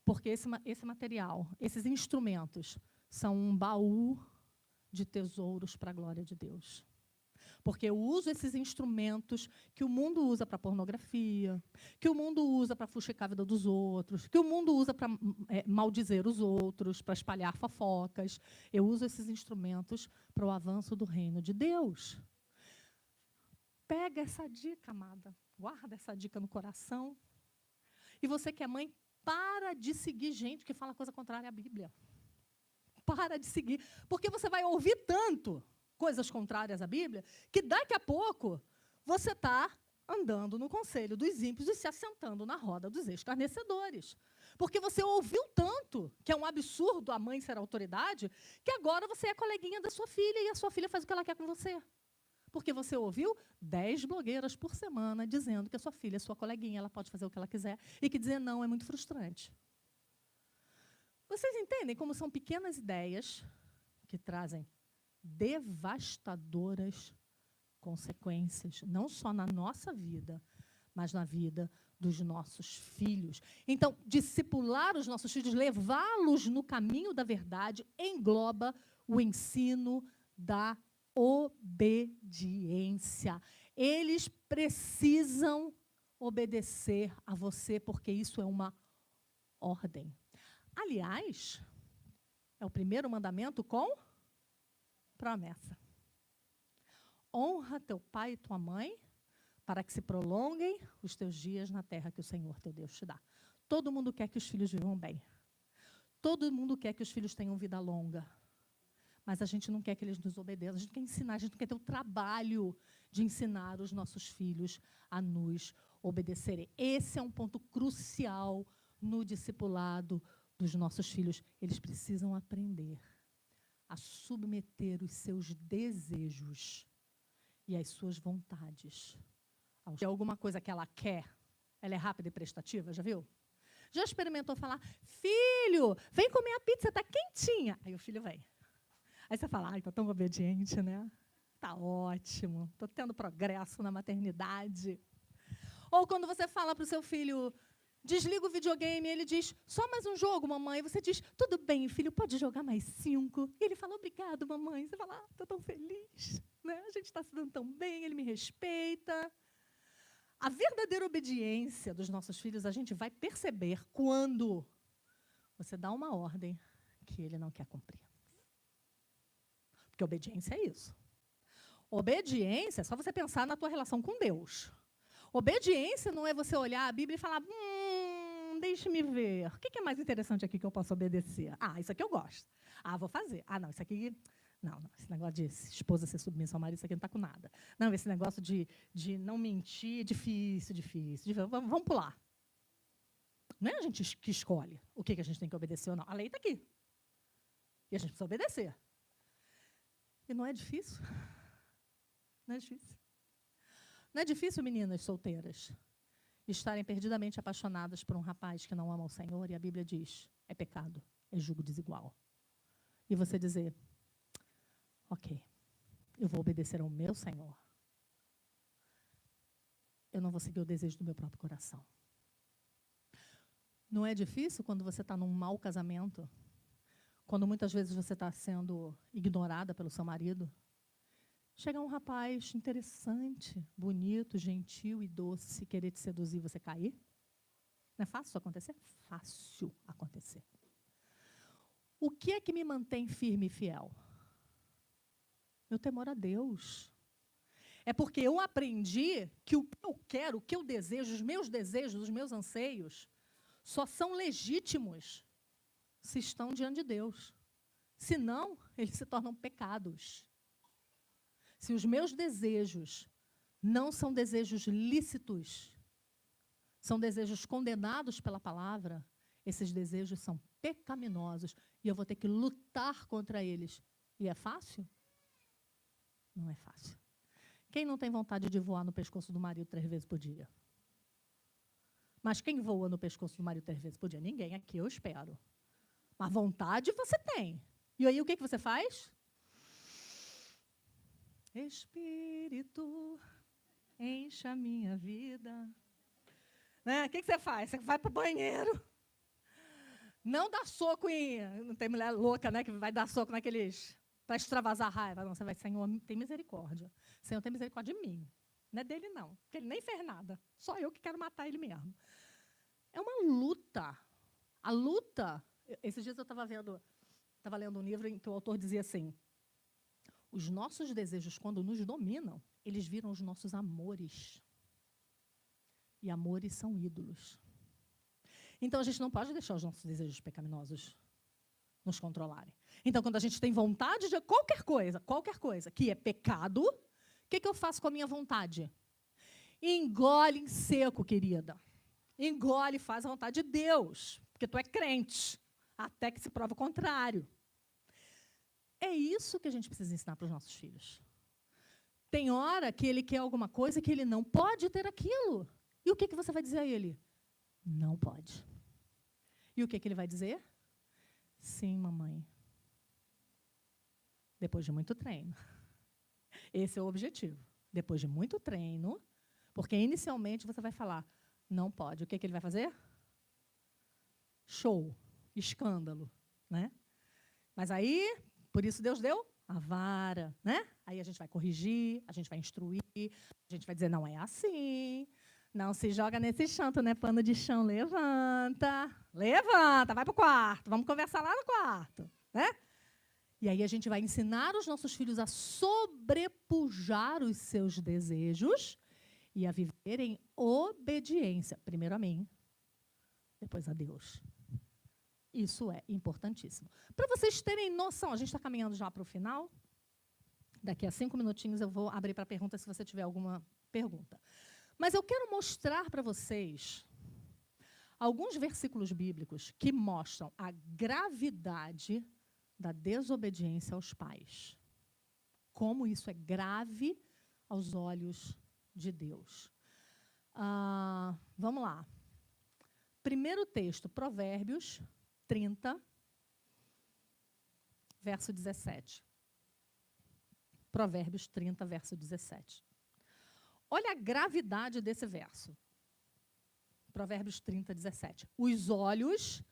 porque esse material, esses instrumentos, são um baú de tesouros para a glória de Deus. Porque eu uso esses instrumentos que o mundo usa para pornografia, que o mundo usa para fuxicar a vida dos outros, que o mundo usa para maldizer os outros, para espalhar fofocas. Eu uso esses instrumentos para o avanço do reino de Deus. Pega essa dica, amada. Guarda essa dica no coração. E você que é mãe, para de seguir gente que fala coisa contrária à Bíblia. Para de seguir. Porque você vai ouvir tanto coisas contrárias à Bíblia, que daqui a pouco você está andando no conselho dos ímpios e se assentando na roda dos escarnecedores. Porque você ouviu tanto que é um absurdo a mãe ser autoridade, que agora você é coleguinha da sua filha e a sua filha faz o que ela quer com você. Porque você ouviu 10 blogueiras por semana dizendo que a sua filha é sua coleguinha, ela pode fazer o que ela quiser, e que dizer não é muito frustrante. Vocês entendem como são pequenas ideias que trazem devastadoras consequências, não só na nossa vida, mas na vida dos nossos filhos. Então, discipular os nossos filhos, levá-los no caminho da verdade, engloba o ensino da obediência. Eles precisam obedecer a você, porque isso é uma ordem. Aliás, é o primeiro mandamento com promessa. Honra teu pai e tua mãe, para que se prolonguem os teus dias na terra que o Senhor teu Deus te dá. Todo mundo quer que os filhos vivam bem. Todo mundo quer que os filhos tenham vida longa. Mas a gente não quer que eles nos obedeçam. A gente quer ensinar, a gente não quer ter o trabalho de ensinar os nossos filhos a nos obedecerem. Esse é um ponto crucial no discipulado dos nossos filhos. Eles precisam aprender a submeter os seus desejos e as suas vontades. Se é alguma coisa que ela quer, ela é rápida e prestativa, já viu? Já experimentou falar, filho, vem comer a pizza, tá quentinha. Aí o filho vem. Aí você fala, ai, tá tão obediente, né? Tá ótimo, tô tendo progresso na maternidade. Ou quando você fala pro seu filho, desliga o videogame, ele diz, só mais um jogo, mamãe. Você diz, tudo bem, filho, pode jogar mais 5. E ele fala, obrigado, mamãe. Você fala, tô tão feliz, né? A gente está se dando tão bem, ele me respeita. A verdadeira obediência dos nossos filhos, a gente vai perceber quando você dá uma ordem que ele não quer cumprir. Porque obediência é isso. Obediência é só você pensar na tua relação com Deus. Obediência não é você olhar a Bíblia e falar, deixe-me ver, o que é mais interessante aqui que eu posso obedecer? Ah, isso aqui eu gosto. Ah, vou fazer. Ah, não, isso aqui... Não, esse negócio de esposa ser submissa ao marido, isso aqui não está com nada. Não, esse negócio de não mentir, difícil. Vamos pular. Não é a gente que escolhe o que a gente tem que obedecer ou não. A lei está aqui. E a gente precisa obedecer. E não é difícil. Não é difícil. Não é difícil, meninas solteiras, estarem perdidamente apaixonadas por um rapaz que não ama o Senhor, e a Bíblia diz, é pecado, é jugo desigual. E você dizer, ok, eu vou obedecer ao meu Senhor. Eu não vou seguir o desejo do meu próprio coração. Não é difícil quando você está num mau casamento, quando muitas vezes você está sendo ignorada pelo seu marido, chega um rapaz interessante, bonito, gentil e doce, querer te seduzir e você cair? Não é fácil isso acontecer? Fácil acontecer. O que é que me mantém firme e fiel? Meu temor a Deus. É porque eu aprendi que o que eu quero, o que eu desejo, os meus desejos, os meus anseios, só são legítimos se estão diante de Deus. Senão, eles se tornam pecados. Se os meus desejos não são desejos lícitos, são desejos condenados pela palavra, esses desejos são pecaminosos e eu vou ter que lutar contra eles. E é fácil? Não é fácil. Quem não tem vontade de voar no pescoço do marido 3 vezes por dia? Mas quem voa no pescoço do marido 3 vezes por dia? Ninguém aqui, eu espero. Mas vontade você tem. E aí o que você faz? Espírito, enche a minha vida. Né? O que você faz? Você vai para o banheiro. Não dá soco em... Não tem mulher louca, né, que vai dar soco naqueles... para extravasar a raiva. Não, você vai, Senhor, tem misericórdia. Senhor, tem misericórdia de mim. Não é dele, não. Porque ele nem fez nada. Só eu que quero matar ele mesmo. É uma luta. A luta... Esses dias eu estava lendo um livro em que o autor dizia assim, os nossos desejos, quando nos dominam, eles viram os nossos amores. E amores são ídolos. Então, a gente não pode deixar os nossos desejos pecaminosos nos controlarem. Então, quando a gente tem vontade de qualquer coisa que é pecado, o que eu faço com a minha vontade? Engole em seco, querida. Engole e faz a vontade de Deus, porque tu é crente, até que se prova o contrário. É isso que a gente precisa ensinar para os nossos filhos. Tem hora que ele quer alguma coisa que ele não pode ter aquilo. E o que você vai dizer a ele? Não pode. E o que ele vai dizer? Sim, mamãe. Depois de muito treino. Esse é o objetivo. Depois de muito treino, porque inicialmente você vai falar, não pode. O que ele vai fazer? Show, escândalo, né? Mas aí, por isso Deus deu a vara, né? Aí a gente vai corrigir, a gente vai instruir, a gente vai dizer, não é assim, não se joga nesse chão, tu não é pano de chão, levanta, vai para o quarto, vamos conversar lá no quarto, né? E aí a gente vai ensinar os nossos filhos a sobrepujar os seus desejos e a viver em obediência, primeiro a mim, depois a Deus. Isso é importantíssimo. Para vocês terem noção, a gente está caminhando já para o final. Daqui a 5 minutinhos eu vou abrir para pergunta se você tiver alguma pergunta. Mas eu quero mostrar para vocês alguns versículos bíblicos que mostram a gravidade da desobediência aos pais. Como isso é grave aos olhos de Deus. Vamos lá. Primeiro texto, Provérbios 30, verso 17. Provérbios 30, verso 17. Olha a gravidade desse verso. Provérbios 30, 17. Os olhos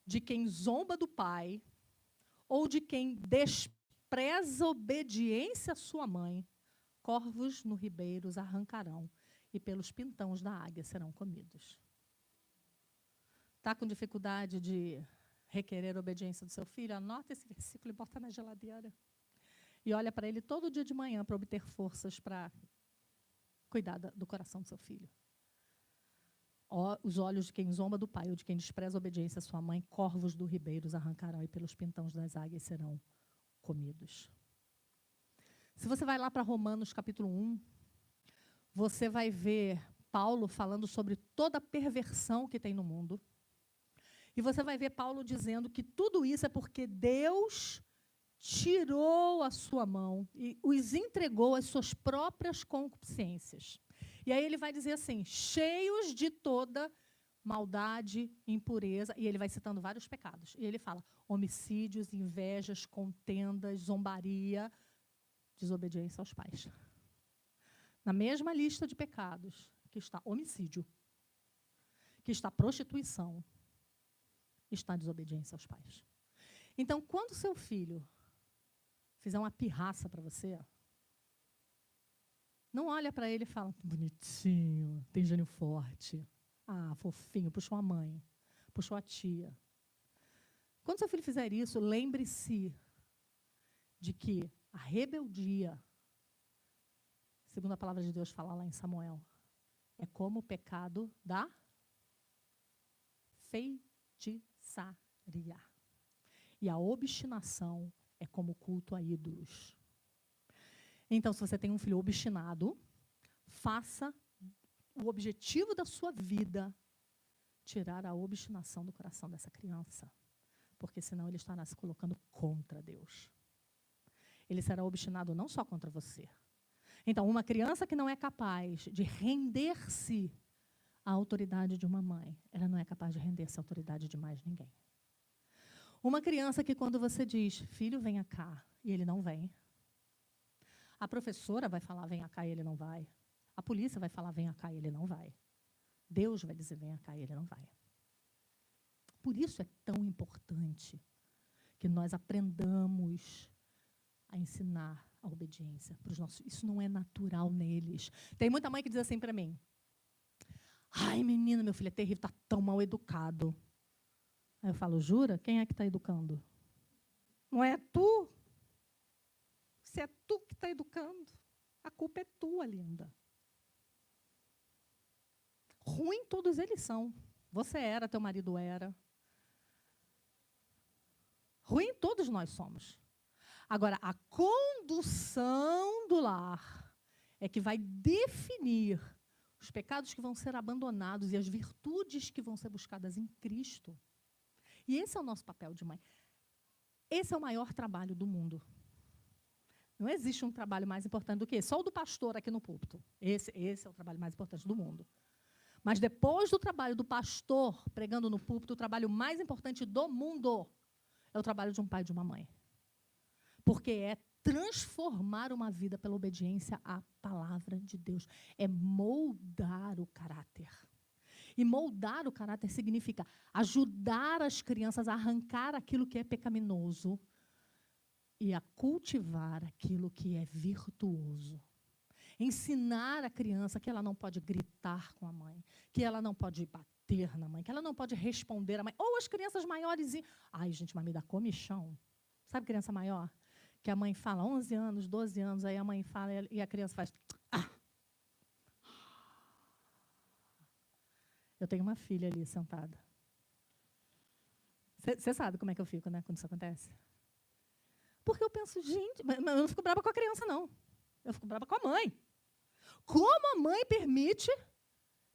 de quem zomba do pai ou de quem despreza a obediência à sua mãe, corvos no ribeiros arrancarão e pelos pintões da águia serão comidos. Está com dificuldade de requerer a obediência do seu filho? Anota esse versículo e bota na geladeira. E olha para ele todo dia de manhã para obter forças para cuidar do coração do seu filho. Os olhos de quem zomba do pai ou de quem despreza a obediência à sua mãe, corvos do ribeiros arrancarão e pelos pintões das águias serão comidos. Se você vai lá para Romanos capítulo 1, você vai ver Paulo falando sobre toda a perversão que tem no mundo. E você vai ver Paulo dizendo que tudo isso é porque Deus tirou a sua mão e os entregou às suas próprias concupiscências. E aí ele vai dizer assim, cheios de toda maldade, impureza, e ele vai citando vários pecados. E ele fala, homicídios, invejas, contendas, zombaria, desobediência aos pais. Na mesma lista de pecados que está homicídio, que está prostituição, está desobediência aos pais. Então, quando seu filho fizer uma pirraça para você, não olha para ele e fala, bonitinho, tem gênio forte. Ah, fofinho, puxou a mãe, puxou a tia. Quando seu filho fizer isso, lembre-se de que a rebeldia, segundo a palavra de Deus fala lá em Samuel, é como o pecado da feitiçaria. E a obstinação é como o culto a ídolos. Então, se você tem um filho obstinado, faça o objetivo da sua vida tirar a obstinação do coração dessa criança. Porque senão ele estará se colocando contra Deus. Ele será obstinado não só contra você. Então, uma criança que não é capaz de render-se à autoridade de uma mãe, ela não é capaz de render-se à autoridade de mais ninguém. Uma criança que quando você diz, filho, venha cá, e ele não vem. A professora vai falar, venha cá, e ele não vai. A polícia vai falar, venha cá, e ele não vai. Deus vai dizer, venha cá, e ele não vai. Por isso é tão importante que nós aprendamos a ensinar a obediência para os nossos. Isso não é natural neles. Tem muita mãe que diz assim para mim, ai, menina, meu filho é terrível, está tão mal educado. Aí eu falo, jura? Quem é que está educando? Não é tu? Se é tu que está educando, a culpa é tua, linda. Ruim todos eles são. Você era, teu marido era. Ruim todos nós somos. Agora, a condução do lar é que vai definir os pecados que vão ser abandonados e as virtudes que vão ser buscadas em Cristo. E esse é o nosso papel de mãe. Esse é o maior trabalho do mundo. Não existe um trabalho mais importante do que esse. Só o do pastor aqui no púlpito. Esse é o trabalho mais importante do mundo. Mas depois do trabalho do pastor pregando no púlpito, o trabalho mais importante do mundo é o trabalho de um pai e de uma mãe. Porque é transformar uma vida pela obediência à palavra de Deus. É moldar o caráter. E moldar o caráter significa ajudar as crianças a arrancar aquilo que é pecaminoso, e a cultivar aquilo que é virtuoso. Ensinar a criança que ela não pode gritar com a mãe, que ela não pode bater na mãe, que ela não pode responder à mãe. Ou as crianças maiores... Ai, gente, mas me dá comichão. Sabe criança maior? Que a mãe fala 11 anos, 12 anos, aí a mãe fala e a criança faz... Ah! Eu tenho uma filha ali sentada. Você sabe como é que eu fico, né, quando isso acontece? Porque eu penso, gente, mas eu não fico brava com a criança, não. Eu fico brava com a mãe. Como a mãe permite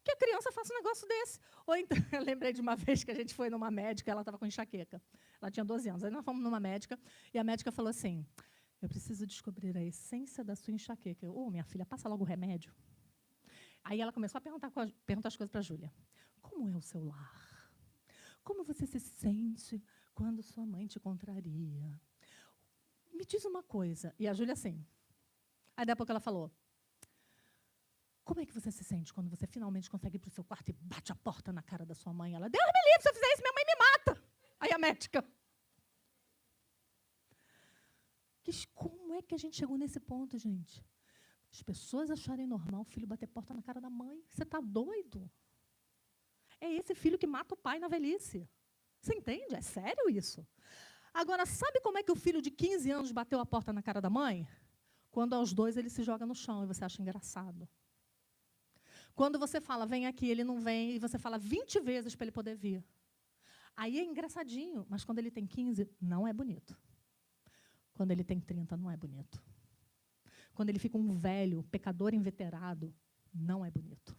que a criança faça um negócio desse? Ou então, eu lembrei de uma vez que a gente foi numa médica, ela estava com enxaqueca. Ela tinha 12 anos. Aí nós fomos numa médica, e a médica falou assim, eu preciso descobrir a essência da sua enxaqueca. Eu, minha filha, passa logo o remédio. Aí ela começou a perguntar as coisas para a Júlia. Como é o seu lar? Como você se sente quando sua mãe te contraria? Me diz uma coisa. E a Júlia assim. Aí, daí a pouco, ela falou, como é que você se sente quando você finalmente consegue ir para o seu quarto e bate a porta na cara da sua mãe? Ela, Deus me livre, se eu fizer isso, minha mãe me mata. Aí a médica. Como é que a gente chegou nesse ponto, gente? As pessoas acharem normal o filho bater porta na cara da mãe. Você está doido? É esse filho que mata o pai na velhice. Você entende? É sério isso? Agora, sabe como é que o filho de 15 anos bateu a porta na cara da mãe? Quando aos 2 ele se joga no chão e você acha engraçado. Quando você fala, vem aqui, ele não vem, e você fala 20 vezes para ele poder vir. Aí é engraçadinho, mas quando ele tem 15, não é bonito. Quando ele tem 30, não é bonito. Quando ele fica um velho, pecador inveterado, não é bonito.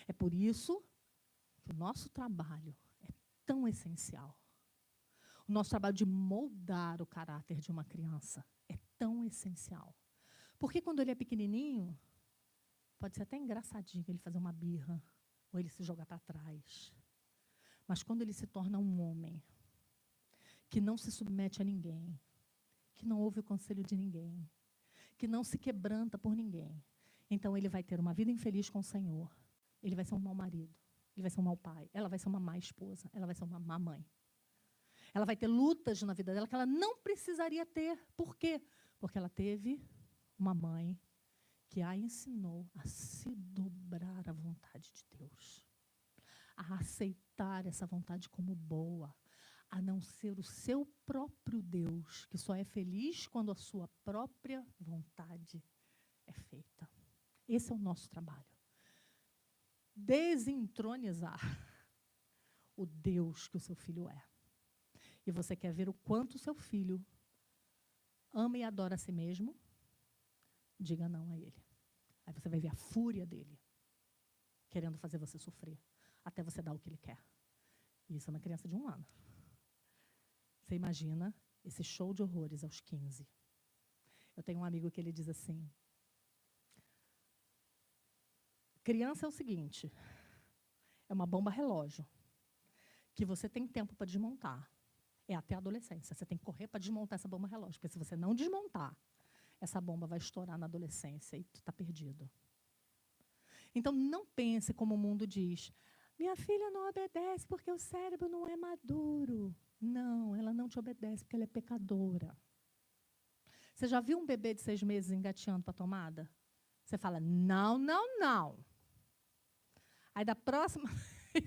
É por isso que o nosso trabalho é tão essencial. O nosso trabalho de moldar o caráter de uma criança é tão essencial. Porque quando ele é pequenininho, pode ser até engraçadinho ele fazer uma birra, ou ele se jogar para trás. Mas quando ele se torna um homem, que não se submete a ninguém, que não ouve o conselho de ninguém, que não se quebranta por ninguém, então ele vai ter uma vida infeliz com o Senhor. Ele vai ser um mau marido, ele vai ser um mau pai, ela vai ser uma má esposa, ela vai ser uma má mãe. Ela vai ter lutas na vida dela que ela não precisaria ter. Por quê? Porque ela teve uma mãe que a ensinou a se dobrar à vontade de Deus, a aceitar essa vontade como boa, a não ser o seu próprio Deus, que só é feliz quando a sua própria vontade é feita. Esse é o nosso trabalho. Desentronizar o Deus que o seu filho é. E você quer ver o quanto o seu filho ama e adora a si mesmo? Diga não a ele. Aí você vai ver a fúria dele, querendo fazer você sofrer, até você dar o que ele quer. E isso é uma criança de 1 ano. Você imagina esse show de horrores aos 15. Eu tenho um amigo que ele diz assim, criança é o seguinte, é uma bomba relógio, que você tem tempo para desmontar. É até a adolescência. Você tem que correr para desmontar essa bomba relógio, porque se você não desmontar, essa bomba vai estourar na adolescência e tu está perdido. Então, não pense como o mundo diz, minha filha não obedece porque o cérebro não é maduro. Não, ela não te obedece porque ela é pecadora. Você já viu um bebê de 6 meses engateando para a tomada? Você fala, não, não, não. Aí da próxima,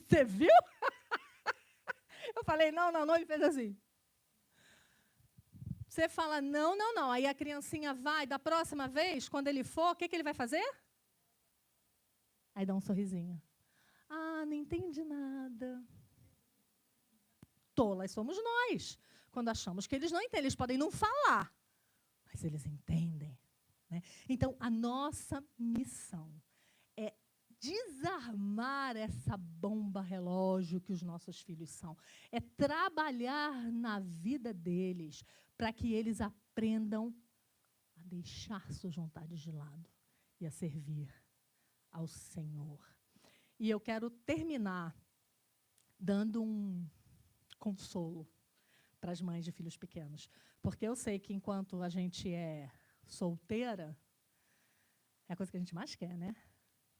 você viu? Eu falei, não, não, não, ele fez assim. Você fala, não, não, não. Aí a criancinha vai, da próxima vez, quando ele for, o que ele vai fazer? Aí dá um sorrisinho. Ah, não entendi nada. Tolas somos nós. Quando achamos que eles não entendem, eles podem não falar, mas eles entendem. Né? Então, a nossa missão é desarmar essa bomba relógio que os nossos filhos são. É trabalhar na vida deles para que eles aprendam a deixar suas vontades de lado e a servir ao Senhor. E eu quero terminar dando um consolo para as mães de filhos pequenos. Porque eu sei que enquanto a gente é solteira, é a coisa que a gente mais quer, né?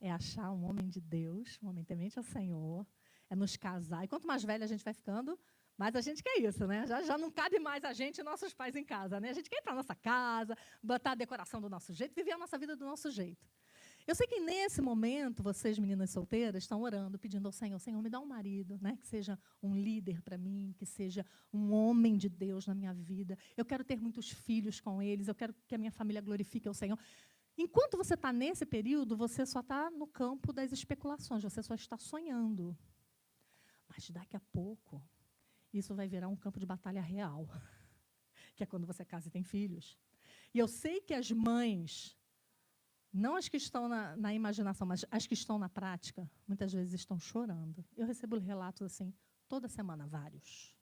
É achar um homem de Deus, um homem temente ao Senhor, é nos casar. E quanto mais velha a gente vai ficando, Mas a gente quer isso, né? Já não cabe mais a gente e nossos pais em casa, né? A gente quer ir para a nossa casa, botar a decoração do nosso jeito, viver a nossa vida do nosso jeito. Eu sei que nesse momento, vocês, meninas solteiras, estão orando, pedindo ao Senhor, Senhor, me dá um marido, né? Que seja um líder para mim, que seja um homem de Deus na minha vida. Eu quero ter muitos filhos com eles, eu quero que a minha família glorifique ao Senhor. Enquanto você está nesse período, você só está no campo das especulações, você só está sonhando. Mas daqui a pouco, isso vai virar um campo de batalha real, que é quando você casa e tem filhos. E eu sei que as mães, não as que estão na imaginação, mas as que estão na prática, muitas vezes estão chorando. Eu recebo relatos assim, toda semana, vários.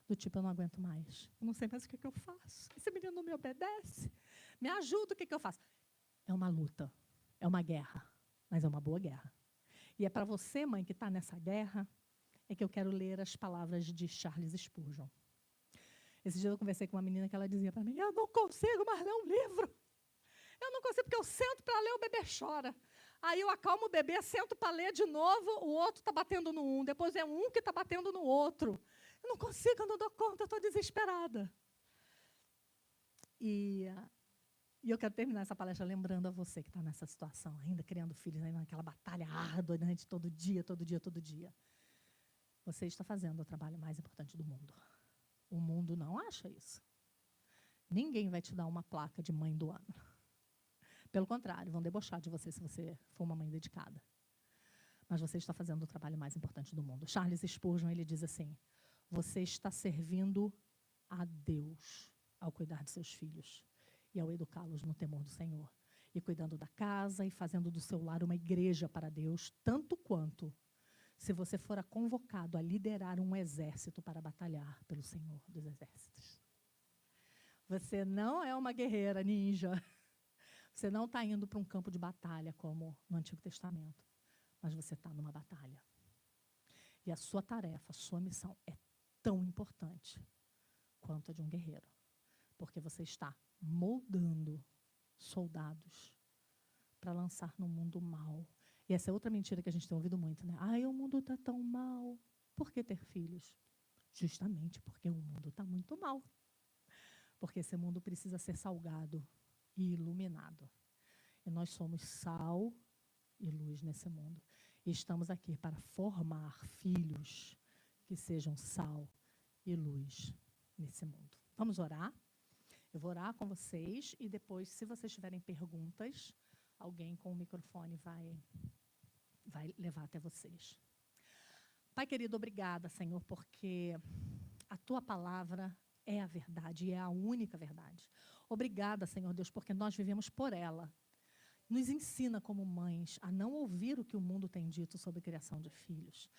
Do tipo, eu não aguento mais. Eu não sei mais o que eu faço. Esse menino não me obedece. Me ajuda, o que eu faço? É uma luta, é uma guerra, mas é uma boa guerra. E é para você, mãe, que está nessa guerra, é que eu quero ler as palavras de Charles Spurgeon. Esse dia eu conversei com uma menina que ela dizia para mim, eu não consigo mais ler um livro. Eu não consigo, porque eu sento para ler, o bebê chora. Aí eu acalmo o bebê, sento para ler de novo, o outro está batendo no um, depois é um que está batendo no outro. Eu não consigo, eu não dou conta, eu estou desesperada. E eu quero terminar essa palestra lembrando a você que está nessa situação, ainda criando filhos, ainda naquela batalha árdua, né, de todo dia. Você está fazendo o trabalho mais importante do mundo. O mundo não acha isso. Ninguém vai te dar uma placa de mãe do ano. Pelo contrário, vão debochar de você se você for uma mãe dedicada. Mas você está fazendo o trabalho mais importante do mundo. Charles Spurgeon, ele diz assim, você está servindo a Deus ao cuidar de seus filhos e ao educá-los no temor do Senhor. E cuidando da casa e fazendo do seu lar uma igreja para Deus, tanto quanto se você for convocado a liderar um exército para batalhar pelo Senhor dos exércitos. Você não é uma guerreira ninja. Você não está indo para um campo de batalha como no Antigo Testamento, mas você está numa batalha. E a sua tarefa, a sua missão é tão importante quanto a de um guerreiro, porque você está moldando soldados para lançar no mundo mal. E essa é outra mentira que a gente tem ouvido muito, né? Ai, o mundo está tão mal. Por que ter filhos? Justamente porque o mundo está muito mal. Porque esse mundo precisa ser salgado e iluminado. E nós somos sal e luz nesse mundo. E estamos aqui para formar filhos que sejam sal e luz nesse mundo. Vamos orar? Eu vou orar com vocês e depois, se vocês tiverem perguntas, alguém com o microfone vai levar até vocês. Pai querido, obrigada, Senhor, porque a Tua palavra é a verdade e é a única verdade. Obrigada, Senhor Deus, porque nós vivemos por ela. Nos ensina como mães a não ouvir o que o mundo tem dito sobre criação de filhos,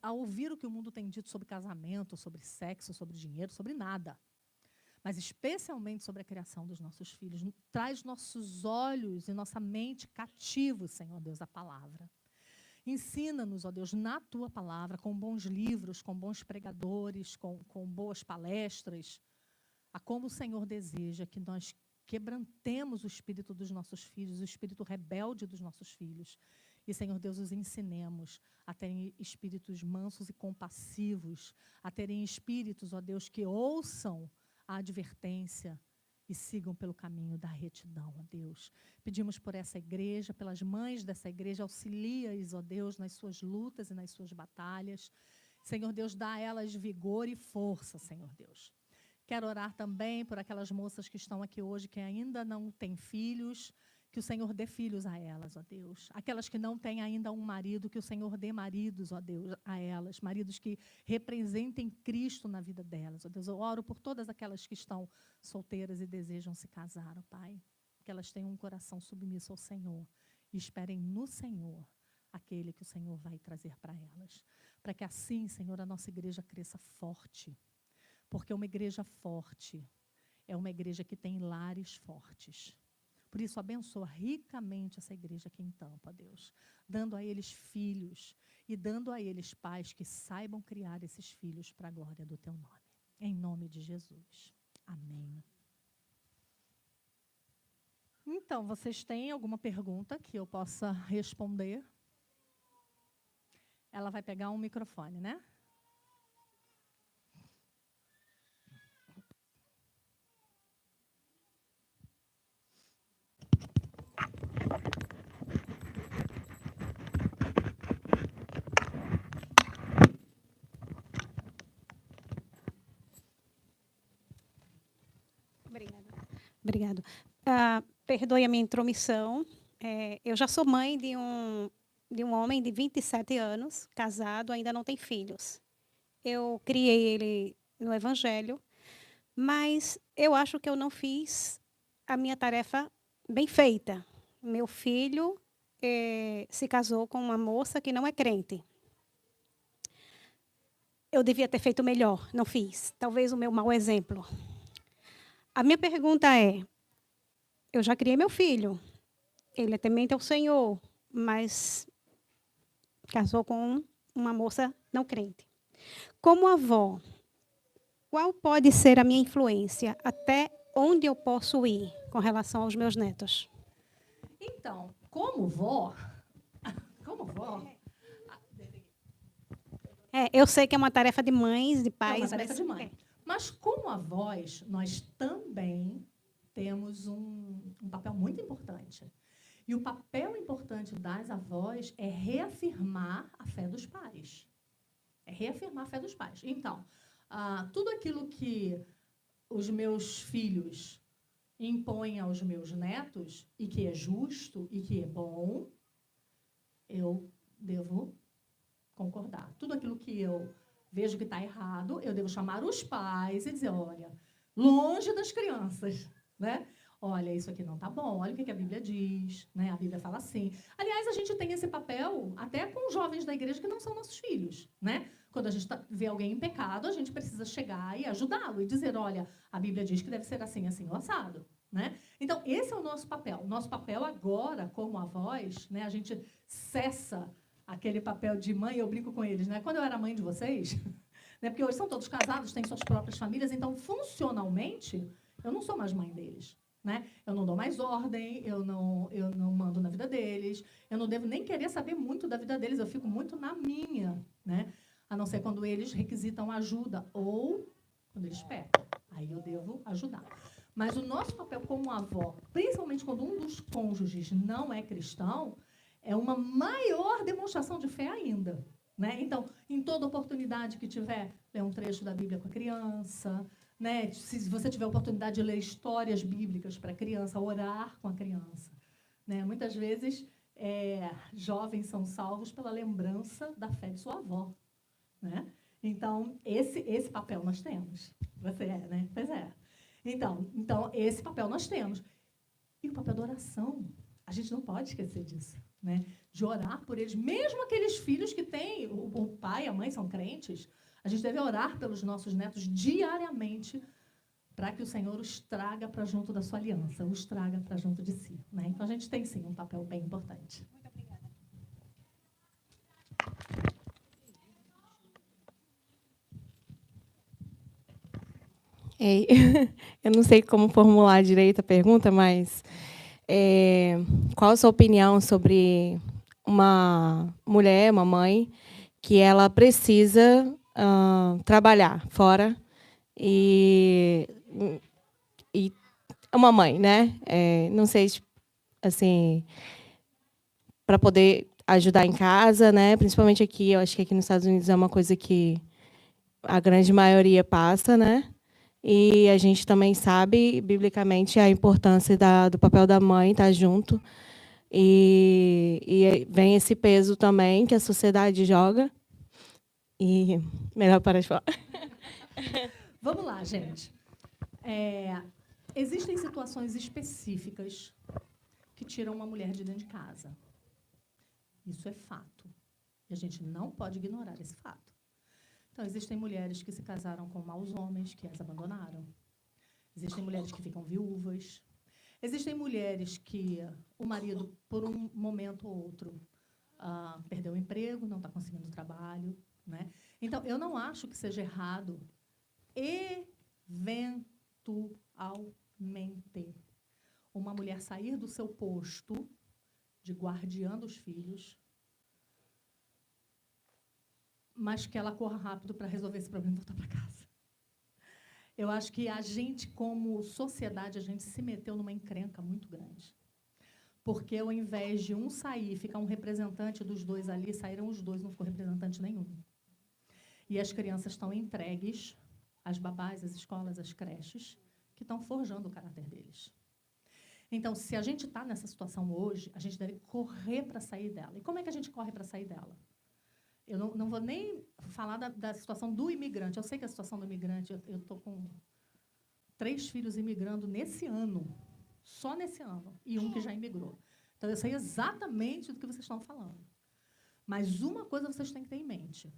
a ouvir o que o mundo tem dito sobre casamento, sobre sexo, sobre dinheiro, sobre nada. Mas especialmente sobre a criação dos nossos filhos. Traz nossos olhos e nossa mente cativos, Senhor Deus, à palavra. Ensina-nos, ó Deus, na Tua palavra, com bons livros, com bons pregadores, com boas palestras, a como o Senhor deseja que nós quebrantemos o espírito dos nossos filhos, o espírito rebelde dos nossos filhos. E, Senhor Deus, os ensinemos a terem espíritos mansos e compassivos, a terem espíritos, ó Deus, que ouçam a advertência e sigam pelo caminho da retidão, ó Deus. Pedimos por essa igreja, pelas mães dessa igreja, auxilia-as, ó Deus, nas suas lutas e nas suas batalhas. Senhor Deus, dá a elas vigor e força, Senhor Deus. Quero orar também por aquelas moças que estão aqui hoje, que ainda não têm filhos, que o Senhor dê filhos a elas, ó Deus. Aquelas que não têm ainda um marido, que o Senhor dê maridos, ó Deus, a elas. Maridos que representem Cristo na vida delas, ó Deus. Eu oro por todas aquelas que estão solteiras e desejam se casar, ó Pai. Que elas tenham um coração submisso ao Senhor e esperem no Senhor aquele que o Senhor vai trazer para elas. Para que assim, Senhor, a nossa igreja cresça forte. Porque uma igreja forte é uma igreja que tem lares fortes. Por isso, abençoa ricamente essa igreja aqui em Tampa, Deus, dando a eles filhos e dando a eles pais que saibam criar esses filhos para a glória do Teu nome. Em nome de Jesus. Amém. Então, vocês têm alguma pergunta que eu possa responder? Ela vai pegar um microfone, né? Obrigado. Perdoe a minha intromissão. Eu já sou mãe de um homem de 27 anos, casado, ainda não tem filhos. Eu criei ele no Evangelho, mas eu acho que eu não fiz a minha tarefa bem feita. Meu filho se casou com uma moça que não é crente. Eu devia ter feito melhor, não fiz. Talvez o meu mau exemplo. A minha pergunta é: eu já criei meu filho, ele é temente ao Senhor, mas casou com uma moça não crente. Como avó, qual pode ser a minha influência? Até onde eu posso ir com relação aos meus netos? Então, como vó, Eu sei que é uma tarefa de mães, de pais. É uma tarefa de mãe. Mas como avós, nós também temos um papel muito importante. E o papel importante das avós é reafirmar a fé dos pais. É reafirmar a fé dos pais. Então, tudo aquilo que os meus filhos impõem aos meus netos, e que é justo e que é bom, eu devo concordar. Tudo aquilo que eu vejo que está errado, eu devo chamar os pais e dizer, olha, longe das crianças, né? Olha, isso aqui não está bom, olha o que a Bíblia diz, né? A Bíblia fala assim. Aliás, a gente tem esse papel até com jovens da igreja que não são nossos filhos, né? Quando a gente vê alguém em pecado, a gente precisa chegar e ajudá-lo e dizer, olha, a Bíblia diz que deve ser assim, assim, ou assado, né? Então, esse é o nosso papel. Nosso papel agora, como avós, né? A gente cessa aquele papel de mãe, eu brinco com eles, né? Quando eu era mãe de vocês, né? Porque hoje são todos casados, têm suas próprias famílias, então, funcionalmente, eu não sou mais mãe deles. Né? Eu não dou mais ordem, eu não mando na vida deles, eu não devo nem querer saber muito da vida deles, eu fico muito na minha, né? A não ser quando eles requisitam ajuda ou quando eles pecam. Aí eu devo ajudar. Mas o nosso papel como avó, principalmente quando um dos cônjuges não é cristão, é uma maior demonstração de fé ainda. Né? Então, em toda oportunidade que tiver, ler um trecho da Bíblia com a criança, né? Se você tiver a oportunidade de ler histórias bíblicas para a criança, orar com a criança. Né? Muitas vezes, jovens são salvos pela lembrança da fé de sua avó. Né? Então, esse papel nós temos. Você é, né? Pois é. Então, esse papel nós temos. E o papel da oração, a gente não pode esquecer disso. Né? De orar por eles, mesmo aqueles filhos que têm, o pai e a mãe são crentes, a gente deve orar pelos nossos netos diariamente para que o Senhor os traga para junto da sua aliança, os traga para junto de si. Né? Então, a gente tem, sim, um papel bem importante. Muito obrigada. Eu não sei como formular direito a pergunta, mas qual a sua opinião sobre uma mulher, uma mãe, que ela precisa trabalhar fora e uma mãe, né? Não sei, assim, para poder ajudar em casa, né? Principalmente aqui, eu acho que aqui nos Estados Unidos é uma coisa que a grande maioria passa, né? E a gente também sabe, biblicamente, a importância do papel da mãe estar junto. E vem esse peso também que a sociedade joga. E melhor parar de falar. Vamos lá, gente. Existem situações específicas que tiram uma mulher de dentro de casa. Isso é fato. E a gente não pode ignorar esse fato. Então, existem mulheres que se casaram com maus homens, que as abandonaram. Existem mulheres que ficam viúvas. Existem mulheres que o marido, por um momento ou outro, perdeu o emprego, não está conseguindo trabalho. Né? Então, eu não acho que seja errado, eventualmente, uma mulher sair do seu posto de guardiã dos filhos, mas que ela corra rápido para resolver esse problema e voltar para casa. Eu acho que a gente, como sociedade, a gente se meteu numa encrenca muito grande. Porque ao invés de um sair e ficar um representante dos dois ali, saíram os dois, não ficou representante nenhum. E as crianças estão entregues, as babás, as escolas, as creches, que estão forjando o caráter deles. Então, se a gente está nessa situação hoje, a gente deve correr para sair dela. E como é que a gente corre para sair dela? Eu não vou nem falar da situação do imigrante. Eu sei que a situação do imigrante, eu estou com 3 filhos imigrando nesse ano, só nesse ano, e um que já imigrou. Então, eu sei exatamente do que vocês estão falando. Mas uma coisa vocês têm que ter em mente.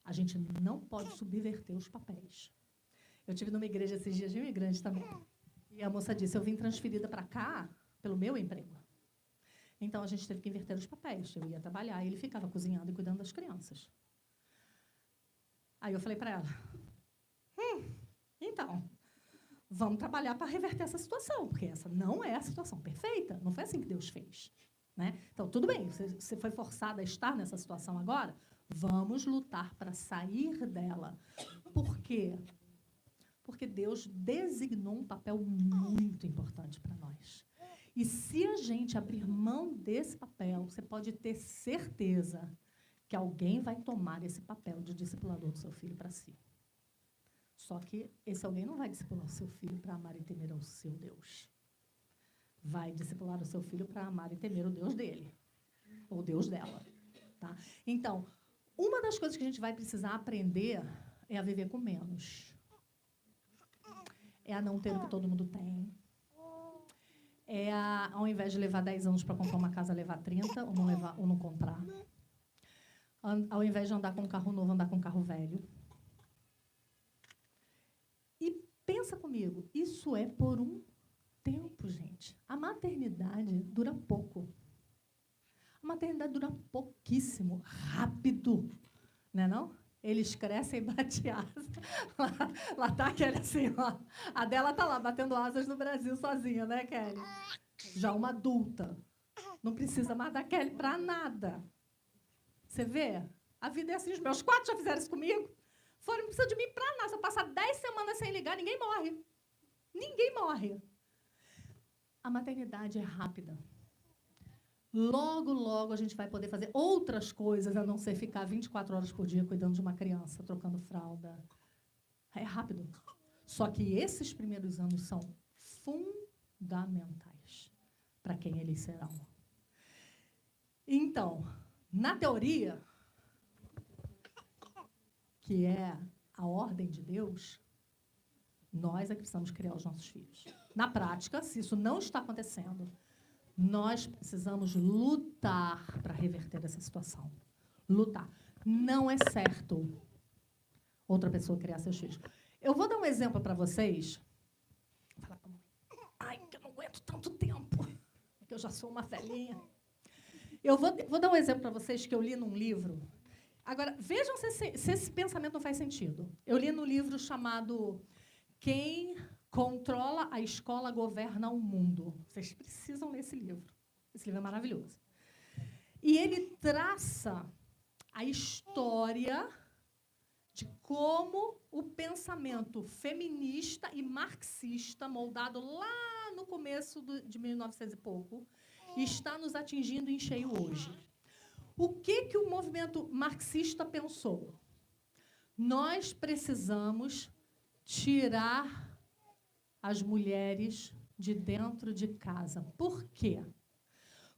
A gente não pode subverter os papéis. Eu estive numa igreja esses dias de imigrante também. E a moça disse, eu vim transferida para cá pelo meu emprego. Então, a gente teve que inverter os papéis. Eu ia trabalhar e ele ficava cozinhando e cuidando das crianças. Aí eu falei para ela, então, vamos trabalhar para reverter essa situação, porque essa não é a situação perfeita. Não foi assim que Deus fez. Né? Então, tudo bem, você foi forçada a estar nessa situação agora, vamos lutar para sair dela. Por quê? Porque Deus designou um papel muito importante para nós. E se a gente abrir mão desse papel, você pode ter certeza que alguém vai tomar esse papel de discipulador do seu filho para si. Só que esse alguém não vai discipular o seu filho para amar e temer ao seu Deus. Vai discipular o seu filho para amar e temer o Deus dele, ou o Deus dela. Tá? Então, uma das coisas que a gente vai precisar aprender é a viver com menos. É a não ter o que todo mundo tem. É ao invés de levar 10 anos para comprar uma casa, levar 30 ou não comprar. Ao invés de andar com um carro novo, andar com um carro velho. E pensa comigo, isso é por um tempo, gente. A maternidade dura pouco. A maternidade dura pouquíssimo, rápido. Não é não? Eles crescem e batem asas. Lá está a Kelly assim, ó. A dela está lá, batendo asas no Brasil sozinha, né, Kelly? Já uma adulta. Não precisa mais da Kelly para nada. Você vê? A vida é assim. Os meus 4 já fizeram isso comigo. Não precisa de mim para nada. Se eu passar 10 semanas sem ligar, ninguém morre. Ninguém morre. A maternidade é rápida. Logo, logo, a gente vai poder fazer outras coisas, a não ser ficar 24 horas por dia cuidando de uma criança, trocando fralda. É rápido. Só que esses primeiros anos são fundamentais para quem eles serão. Então, na teoria, que é a ordem de Deus, nós é que precisamos criar os nossos filhos. Na prática, se isso não está acontecendo, nós precisamos lutar para reverter essa situação. Lutar. Não é certo outra pessoa criar seus filhos. Eu vou dar um exemplo para vocês. Ai, que eu não aguento tanto tempo, que eu já sou uma velhinha. Eu vou dar um exemplo para vocês que eu li num livro. Agora, vejam se esse pensamento não faz sentido. Eu li num livro chamado Quem Controla a Escola Governa o Mundo. Vocês precisam ler esse livro. Esse livro é maravilhoso. E ele traça a história de como o pensamento feminista e marxista, moldado lá no começo de 1900 e pouco, está nos atingindo em cheio hoje. O que o movimento marxista pensou? Nós precisamos tirar as mulheres de dentro de casa. Por quê?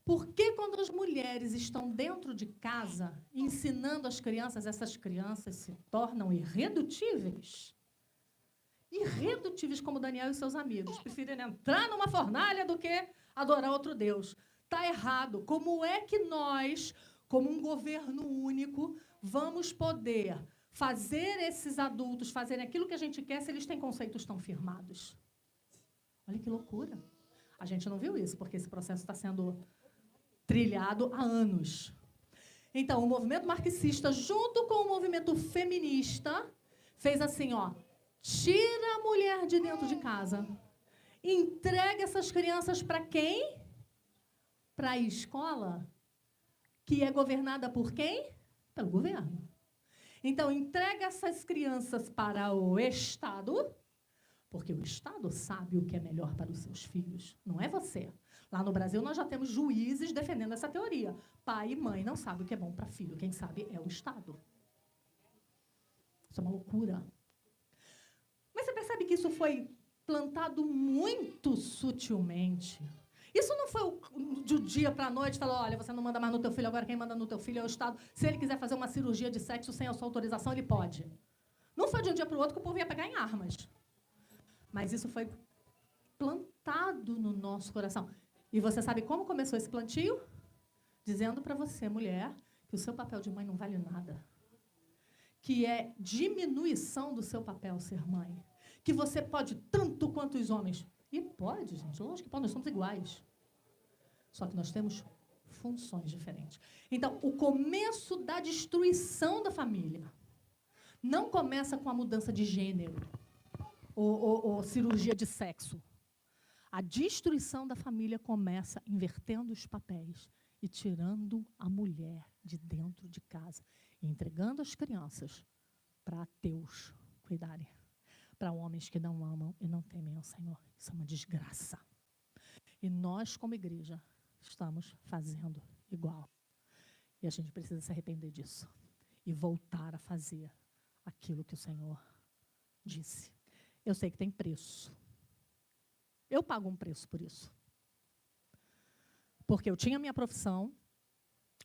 Porque quando as mulheres estão dentro de casa, ensinando as crianças, essas crianças se tornam irredutíveis. Irredutíveis como Daniel e seus amigos. Preferem entrar numa fornalha do que adorar outro Deus. Está errado. Como é que nós, como um governo único, vamos poder fazer esses adultos fazerem aquilo que a gente quer se eles têm conceitos tão firmados? Olha que loucura. A gente não viu isso, porque esse processo está sendo trilhado há anos. Então, o movimento marxista, junto com o movimento feminista, fez assim, ó, tira a mulher de dentro de casa, entrega essas crianças para quem? Para a escola, que é governada por quem? Pelo governo. Então, entrega essas crianças para o Estado, porque o Estado sabe o que é melhor para os seus filhos, não é você. Lá no Brasil, nós já temos juízes defendendo essa teoria. Pai e mãe não sabem o que é bom para filho, quem sabe é o Estado. Isso é uma loucura. Mas você percebe que isso foi plantado muito sutilmente. Isso não foi do dia para a noite, falou, olha, você não manda mais no teu filho, agora quem manda no teu filho é o Estado. Se ele quiser fazer uma cirurgia de sexo sem a sua autorização, ele pode. Não foi de um dia para o outro que o povo ia pegar em armas. Mas isso foi plantado no nosso coração. E você sabe como começou esse plantio? Dizendo para você, mulher, que o seu papel de mãe não vale nada. Que é diminuição do seu papel ser mãe. Que você pode tanto quanto os homens. E pode, gente, lógico que pode, nós somos iguais. Só que nós temos funções diferentes. Então, o começo da destruição da família não começa com a mudança de gênero ou cirurgia de sexo. A destruição da família começa invertendo os papéis e tirando a mulher de dentro de casa e entregando as crianças para ateus cuidarem, para homens que não amam e não temem ao Senhor. Isso é uma desgraça. E nós, como igreja, estamos fazendo igual. E a gente precisa se arrepender disso e voltar a fazer aquilo que o Senhor disse. Eu sei que tem preço. Eu pago um preço por isso. Porque eu tinha minha profissão,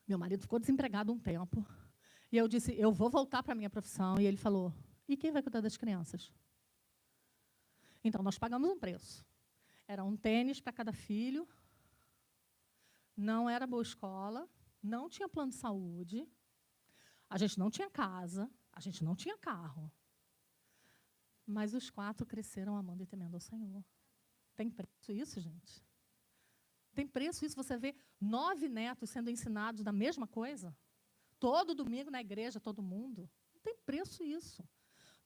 meu marido ficou desempregado um tempo, e eu disse, eu vou voltar para a minha profissão. E ele falou, e quem vai cuidar das crianças? Então, nós pagamos um preço. Era um tênis para cada filho, não era boa escola, não tinha plano de saúde, a gente não tinha casa, a gente não tinha carro. Mas os 4 cresceram amando e temendo ao Senhor. Tem preço isso, gente? Tem preço isso? Você vê 9 netos sendo ensinados da mesma coisa? Todo domingo na igreja, todo mundo? Não tem preço isso.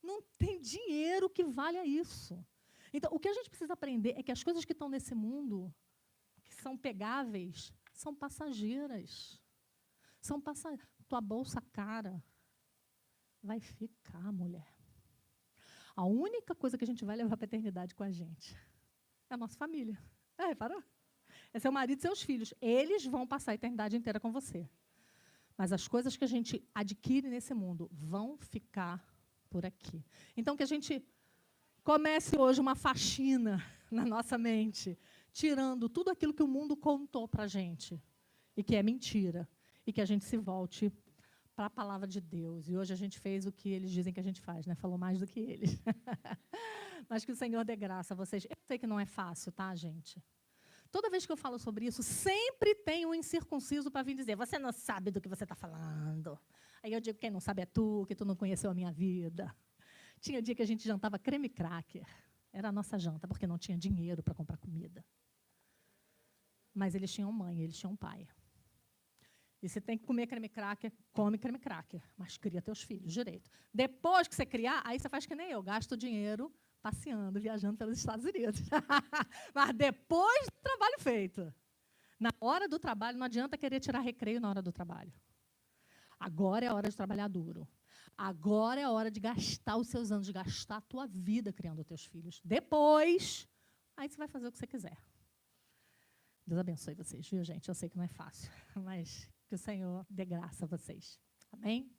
Não tem dinheiro que valha isso. Então, o que a gente precisa aprender é que as coisas que estão nesse mundo, que são pegáveis, são passageiras. São passageiras. Tua bolsa cara vai ficar, mulher. A única coisa que a gente vai levar para a eternidade com a gente é a nossa família. Reparou? É seu marido e seus filhos. Eles vão passar a eternidade inteira com você. Mas as coisas que a gente adquire nesse mundo vão ficar por aqui. Então, que a gente comece hoje uma faxina na nossa mente, tirando tudo aquilo que o mundo contou para a gente, e que é mentira, e que a gente se volte para a palavra de Deus. E hoje a gente fez o que eles dizem que a gente faz, né? Falou mais do que eles. Mas que o Senhor dê graça a vocês. Eu sei que não é fácil, tá, gente? Toda vez que eu falo sobre isso, sempre tem um incircunciso para vir dizer, você não sabe do que você está falando. Aí eu digo, quem não sabe é tu, que tu não conheceu a minha vida. Tinha dia que a gente jantava creme cracker. Era a nossa janta, porque não tinha dinheiro para comprar comida. Mas eles tinham mãe, eles tinham pai. E se tem que comer creme cracker, come creme cracker. Mas cria teus filhos direito. Depois que você criar, aí você faz que nem eu, gasta o dinheiro passeando, viajando pelos Estados Unidos. Mas depois do trabalho feito. Na hora do trabalho, não adianta querer tirar recreio na hora do trabalho. Agora é a hora de trabalhar duro. Agora é a hora de gastar os seus anos, de gastar a tua vida criando os teus filhos. Depois, aí você vai fazer o que você quiser. Deus abençoe vocês, viu, gente? Eu sei que não é fácil, mas que o Senhor dê graça a vocês. Amém?